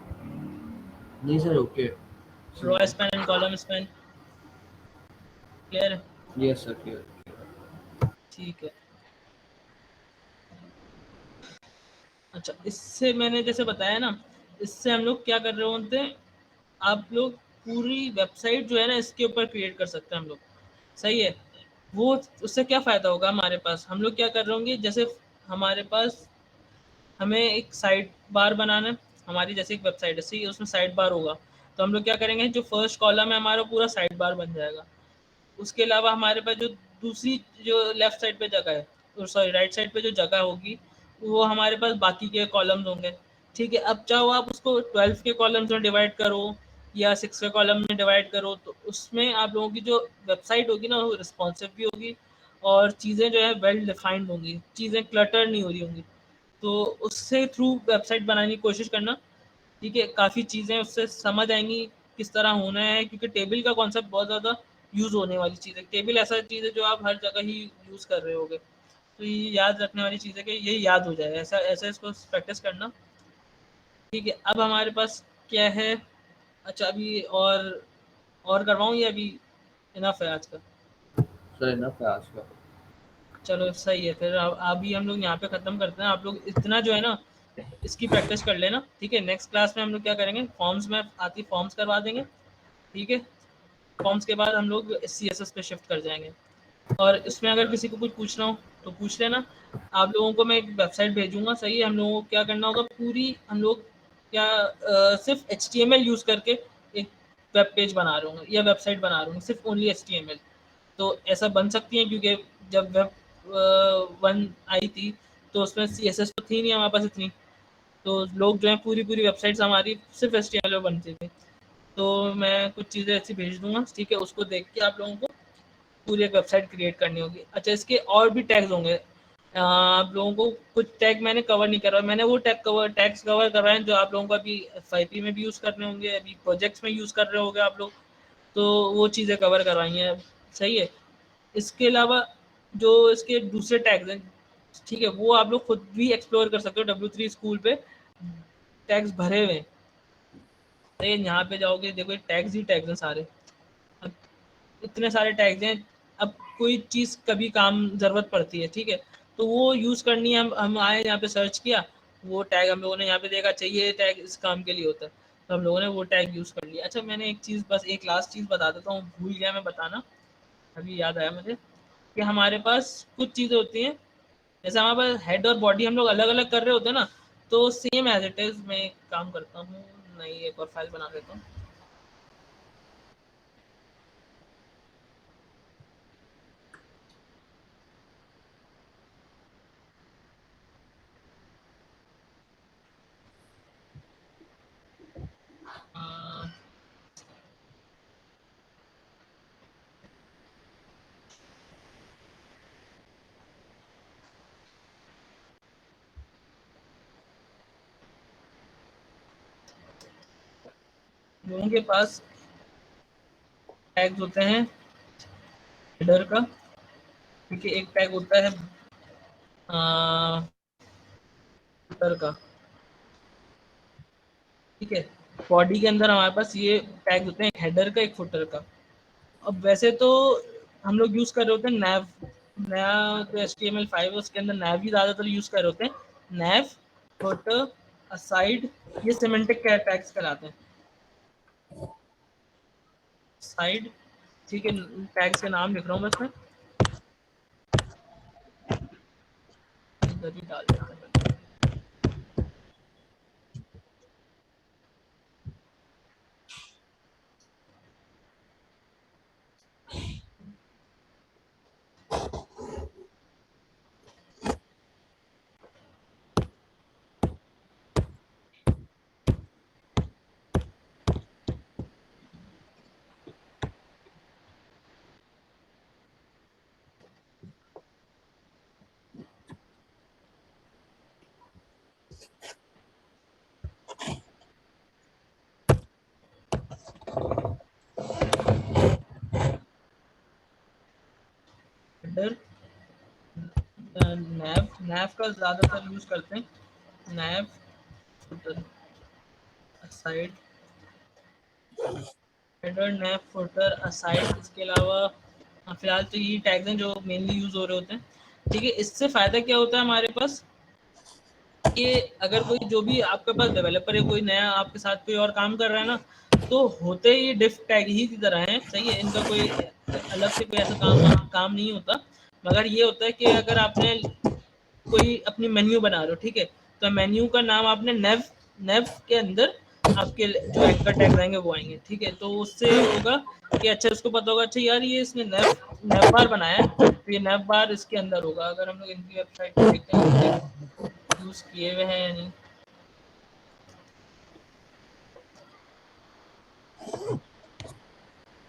नहीं sir, okay. Row span and column span clear है? Yes sir, clear. ठीक है। अच्छा, इससे मैंने जैसे बताया ना, इससे हम लोग क्या कर रहे होते हैं, आप लोग पूरी वेबसाइट जो है ना इसके ऊपर क्रिएट कर सकते हैं हम लोग। सही है, वो उससे क्या फ़ायदा होगा हमारे पास, हम लोग क्या कर रहे होंगे, जैसे हमारे पास हमें एक साइड बार बनाना है, हमारी जैसे एक वेबसाइट है, सही है, उसमें साइड बार होगा, तो हम लोग क्या करेंगे, जो फर्स्ट कॉलम है हमारा पूरा साइड बार बन जाएगा। उसके अलावा हमारे पास जो दूसरी जो लेफ्ट साइड पे जगह है, सॉरी राइट साइड पे जो जगह होगी, वो हमारे पास बाकी के कॉलम्स होंगे। ठीक है, अब चाहो आप उसको 12 के कॉलम्स में डिवाइड करो या 6 के कॉलम में डिवाइड करो, तो उसमें आप लोगों की जो वेबसाइट होगी ना वो रिस्पॉन्सिव भी होगी, और चीज़ें जो है वेल डिफाइंड होंगी, चीज़ें क्लटर नहीं हो रही होंगी। तो उससे थ्रू वेबसाइट बनाने की कोशिश करना। ठीक है, काफ़ी चीज़ें उससे समझ आएंगी किस तरह होना है, क्योंकि टेबल का कॉन्सेप्ट बहुत ज़्यादा यूज़ होने वाली चीज़ है। टेबल ऐसा चीज़ है जो आप हर जगह ही यूज़ कर रहे होगे, तो ये याद रखने वाली चीज़ है कि ये याद हो जाए, ऐसा ऐसा इसको प्रैक्टिस करना। ठीक है, अब हमारे पास क्या है, अच्छा अभी और करवाऊँ या अभी इनफ है आज का? सर इनफ है आज का। चलो सही है, फिर अभी हम लोग यहाँ पे ख़त्म करते हैं। आप लोग इतना जो है ना इसकी प्रैक्टिस कर लेना। ठीक है, नेक्स्ट क्लास में हम लोग क्या करेंगे, फॉर्म्स में आती फॉर्म्स करवा देंगे। ठीक है, फॉर्म्स के बाद हम लोग CSS पे शिफ्ट कर जाएंगे, और इसमें अगर किसी को कुछ पूछना हो तो पूछ लेना। आप लोगों को मैं एक वेबसाइट भेजूंगा, सही है, हम लोगों को क्या करना होगा, पूरी हम लोग क्या सिर्फ HTML यूज़ करके एक वेब पेज बना रहे होंगे या वेबसाइट बना रहे होंगे, सिर्फ ओनली HTML। तो ऐसा बन सकती है, क्योंकि जब वेब 1 आई थी तो उसमें CSS तो थी नहीं हमारे पास इतनी, तो लोग जो है पूरी पूरी वेबसाइट्स हमारी सिर्फ HTML में बनती थी। तो मैं कुछ चीज़ें ऐसी भेज दूंगा, ठीक है, उसको देख के आप लोगों को पूरी एक वेबसाइट क्रिएट करनी होगी। अच्छा, इसके और भी टैग्स होंगे, आप लोगों को कुछ टैग मैंने कवर नहीं करा, मैंने वो टैग्स कवर करवाए हैं जो आप लोगों को अभी FYP में भी यूज़ करने होंगे, अभी प्रोजेक्ट्स में यूज़ कर रहे होंगे आप लोग, तो वो चीज़ें कवर करवाई हैं। सही है, इसके अलावा जो इसके दूसरे टैग्स हैं, ठीक है, वो आप लोग खुद भी एक्सप्लोर कर सकते हो, W3 स्कूल पे टैग्स भरे हुए हैं। सही है, यहाँ पे जाओगे देखो टैग्स ही टैग्स हैं सारे, अब इतने सारे टैग्स हैं। अब कोई चीज़ कभी काम ज़रूरत पड़ती है, ठीक है, तो वो यूज़ करनी है, हम आए यहाँ पे सर्च किया, वो टैग हम लोगों ने यहाँ पे देखा, चाहिए ये टैग इस काम के लिए होता है, तो हम लोगों ने वो टैग यूज़ कर लिया। अच्छा, मैंने एक चीज़, बस एक लास्ट चीज़ बता देता हूँ, भूल गया मैं बताना, अभी याद आया मुझे, कि हमारे पास कुछ चीज़ें होती हैं, जैसे हमारे पास हेड और बॉडी हम लोग अलग अलग कर रहे होते हैं ना, तो सेम एज इट इज़ मैं एक काम करता हूँ, नई एक और फाइल बना देता हूँ। लोगों के पास टैग्स होते हैं हेडर का, ठीक है, एक टैग होता है फुटर का, ठीक है। बॉडी के अंदर हमारे पास ये टैग होते हैं, एक हेडर का एक फुटर का। अब वैसे तो हम लोग यूज कर रहे होते हैं नैव, नया जो HTML5 है उसके अंदर नैव ही ज्यादातर यूज कर रहे होते हैं। नैव, फुटर, असाइड, ये सिमेंटिक टैग्स कहलाते हैं। साइड, ठीक है, टैग्स के नाम लिख रहा हूँ मैं इसमें, इधर ही डाल देता हूँ। हेडर, नैव, नैव का ज़्यादातर यूज़ करते हैं, नैव, फुटर, असाइड, हेडर, नैव, फुटर, असाइड। इसके अलावा फिलहाल तो ये टैग्स हैं जो मेनली यूज़ हो रहे होते हैं, ठीक है। इससे फ़ायदा क्या होता है हमारे पास कि अगर कोई जो भी आपके पास डेवलपर है, कोई नया आपके साथ कोई और काम कर रहा है ना, तो होते ही डिफ टैग ही की तरह है, सही है, इनका कोई अलग से कोई ऐसा काम नहीं होता। मगर ये होता है कि अगर आपने कोई अपनी मेन्यू बना रहे हो, ठीक है, तो मेन्यू का नाम आपने नेव, नेव के अंदर आपके जो एंकर टैग रहेंगे वो आएंगे, ठीक है। तो उससे होगा कि अच्छा उसको पता होगा, अच्छा यार ये इसने नेव, नेव बार बनाया है, तो ये नेव बार इसके अंदर होगा। अगर हम लोग इनकी वेबसाइट पे देखते हैं यूज किए हुए हैं या नहीं,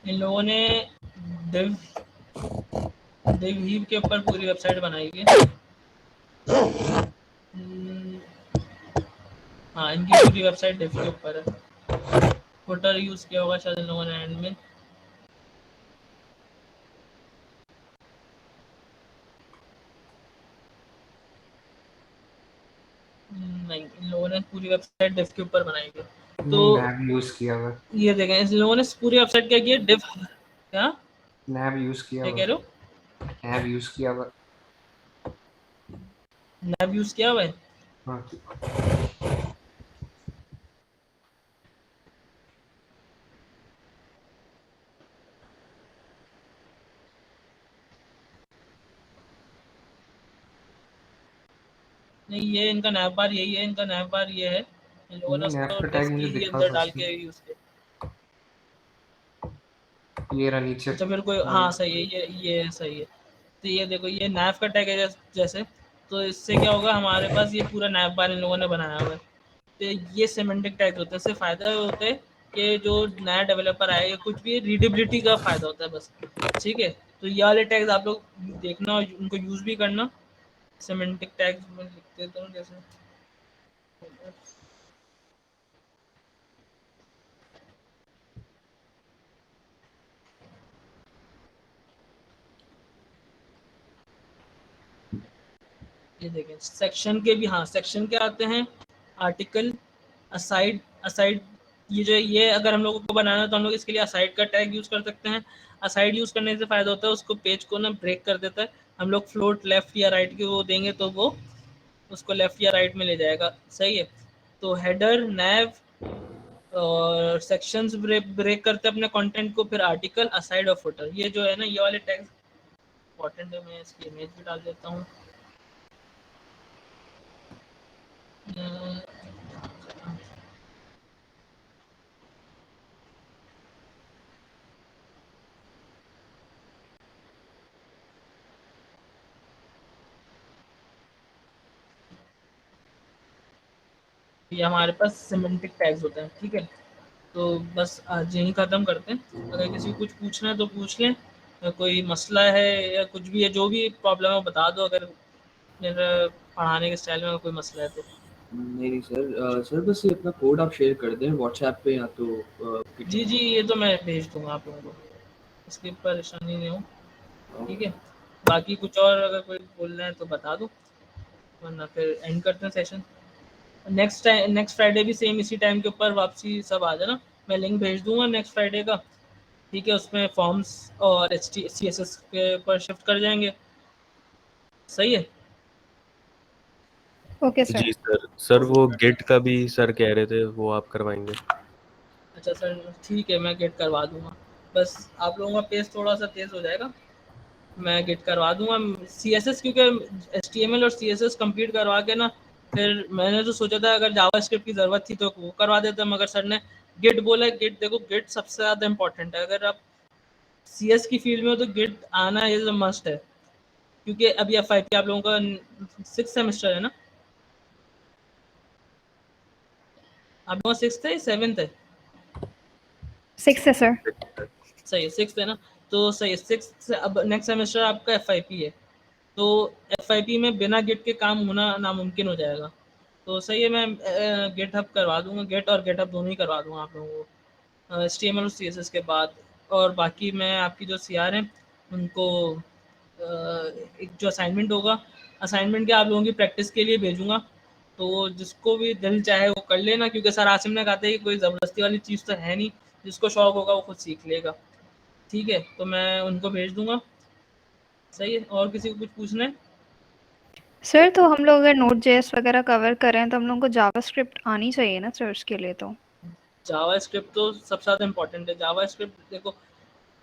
इन लोगों ने div हीव के ऊपर पूरी वेबसाइट बनाई है। हाँ, इनकी पूरी वेबसाइट div के ऊपर है। फुटर यूज किया होगा शायद इन लोगों ने एंड में। नहीं, इन लोगों ने पूरी वेबसाइट div के ऊपर बनाई है। तो नैव यूज किया हुआ, ये देखें, इन लोगों ने पूरी वेबसाइट क्या किया, div, क्या नैव यूज किया क्या हुआ, कह रहे हो, नैव यूज किया हुआ। नैव यूज किया हुआ है। हाँ, नहीं, ये इनका नैव बार यही है, इनका नैव बार ये है, इन लोगों ने ये नैव उसको का div टैग मुझे की ही दिखा अंदर था डाल इसमें। के यूज किया। ये रहा नीचे। अच्छा, फिर कोई, हाँ सही है, ये सही है। तो ये देखो, ये नैव का टैग है जैसे, तो इससे क्या होगा, हमारे पास ये पूरा नैव बार इन लोगों ने बनाया हुआ है। तो ये सिमेंटिक टैग होते हैं, इससे फ़ायदा होता है कि जो नया डेवलपर आएगा कुछ भी रीडेबिलिटी का फ़ायदा होता है बस, ठीक है। तो ये वाले टैग्स आप लोग देखना और उनको यूज़ भी करना। सिमेंटिक टैग्स में लिख देता हूँ जैसे, ये देखें सेक्शन के भी, हाँ सेक्शन के आते हैं, आर्टिकल, असाइड, असाइड, ये जो है, ये अगर हम लोगों को बनाना है तो हम लोग इसके लिए असाइड का टैग यूज़ कर सकते हैं। असाइड यूज़ करने से फ़ायदा होता है, उसको पेज को ना ब्रेक कर देता है। हम लोग फ्लोट लेफ़्ट या राइट की वो देंगे तो वो उसको लेफ़्ट या राइट में ले जाएगा, सही है। तो हेडर, नैव और सेक्शंस ब्रेक करते हैं अपने कंटेंट को, फिर आर्टिकल, असाइड और फुटर, ये जो है ना, ये वाले टैग्स इंपॉर्टेंट है। मैं इसकी इमेज भी डाल देता हूँ। ये हमारे पास सिमेंटिक टैग्स होते हैं, ठीक है। तो बस आज यहीं ख़त्म करते हैं। अगर किसी को कुछ पूछना है तो पूछ लें, कोई मसला है या कुछ भी है, जो भी प्रॉब्लम है बता दो। अगर मेरा पढ़ाने के स्टाइल में कोई मसला है तो नहीं सर, सर बस ये अपना कोड आप शेयर कर दें व्हाट्सएप पे या तो जी जी, ये तो मैं भेज दूंगा आप लोगों को, इसकी परेशानी नहीं हो, ठीक है। बाकी कुछ और अगर कोई बोलना है तो बता दो, वरना फिर एंड करते हैं सेशन। नेक्स्ट फ्राइडे भी सेम इसी टाइम के ऊपर वापसी सब आ जाना, मैं लिंक भेज दूंगा नेक्स्ट फ्राइडे का, ठीक है। उसमें फॉर्म्स और HTCSS के ऊपर शिफ्ट कर जाएंगे, सही है। Okay sir. जी सर। सर वो गेट का भी सर कह रहे थे, वो आप करवाएंगे? अच्छा सर, ठीक है, मैं गेट करवा दूंगा, बस आप लोगों का पेस थोड़ा सा तेज़ हो जाएगा, मैं गेट करवा दूंगा। CSS क्योंकि HTML और CSS कंप्लीट करवा के ना, फिर मैंने तो सोचा था अगर जावास्क्रिप्ट की ज़रूरत थी तो वो करवा देता, मगर सर ने गिट बोला। गिट देखो, गिट सबसे ज़्यादा इंपॉर्टेंट है, अगर आप CS की फील्ड में हो तो गिट आना इज अ मस्ट है, क्योंकि अभी FYP आप लोगों का 6th सेमेस्टर है ना, आप लोगों का 6th है या 7th है? 6 है सर। सही है, 6th है ना, तो सही है। 6th से अब नेक्स्ट सेमेस्टर आपका FYP है, तो FYP में बिना गिट के काम होना नामुमकिन हो जाएगा। तो सही है, मैं गेट हब करवा दूंगा, गेट और गेट हब दोनों ही करवा दूंगा आप लोगों को HTML और CSS के बाद। और बाकी मैं आपकी जो CR हैं उनको एक जो असाइनमेंट होगा, असाइनमेंट के आप लोगों की प्रैक्टिस के लिए भेजूंगा, तो जिसको भी दिल चाहे वो कर लेना, क्योंकि सर आसिम ने कहा था कि कोई ज़बरदस्ती वाली चीज़ तो है नहीं, जिसको शौक होगा वो खुद सीख लेगा, ठीक है। तो मैं उनको भेज दूंगा, सही है। और किसी को कुछ पूछना है? सर तो हम लोग अगर Node.js वगैरह कवर करें तो हम लोगों को जावास्क्रिप्ट आनी चाहिए ना सर उसके लिए तो। जावास्क्रिप्ट तो सबसे ज़्यादा इंपॉर्टेंट है। जावास्क्रिप्ट देखो,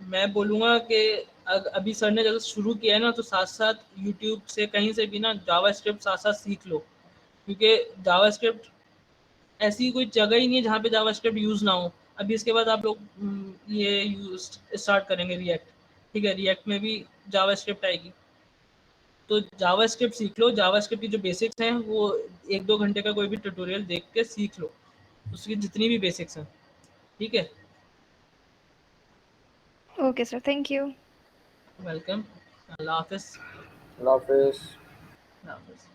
मैं बोलूँगा कि अभी सर ने जब शुरू किया है ना, तो साथ साथ यूट्यूब से कहीं से भी ना जावास्क्रिप्ट साथ साथ सीख लो, क्योंकि जावास्क्रिप्ट ऐसी कोई जगह ही नहीं है जहाँ पे जावास्क्रिप्ट यूज़ ना हो। अभी इसके बाद आप लोग ये यूज स्टार्ट करेंगे रिएक्ट, ठीक है, रिएक्ट में भी जावास्क्रिप्ट आएगी, तो जावास्क्रिप्ट सीख लो। जावास्क्रिप्ट की जो बेसिक्स हैं वो 1-2 घंटे का कोई भी ट्यूटोरियल देख के सीख लो, उसकी जितनी भी बेसिक्स हैं, ठीक है। Okay sir, thank you. Welcome, अल्लाह हाफिज़। अल्लाह हाफिज़। अल्लाह हाफिज़।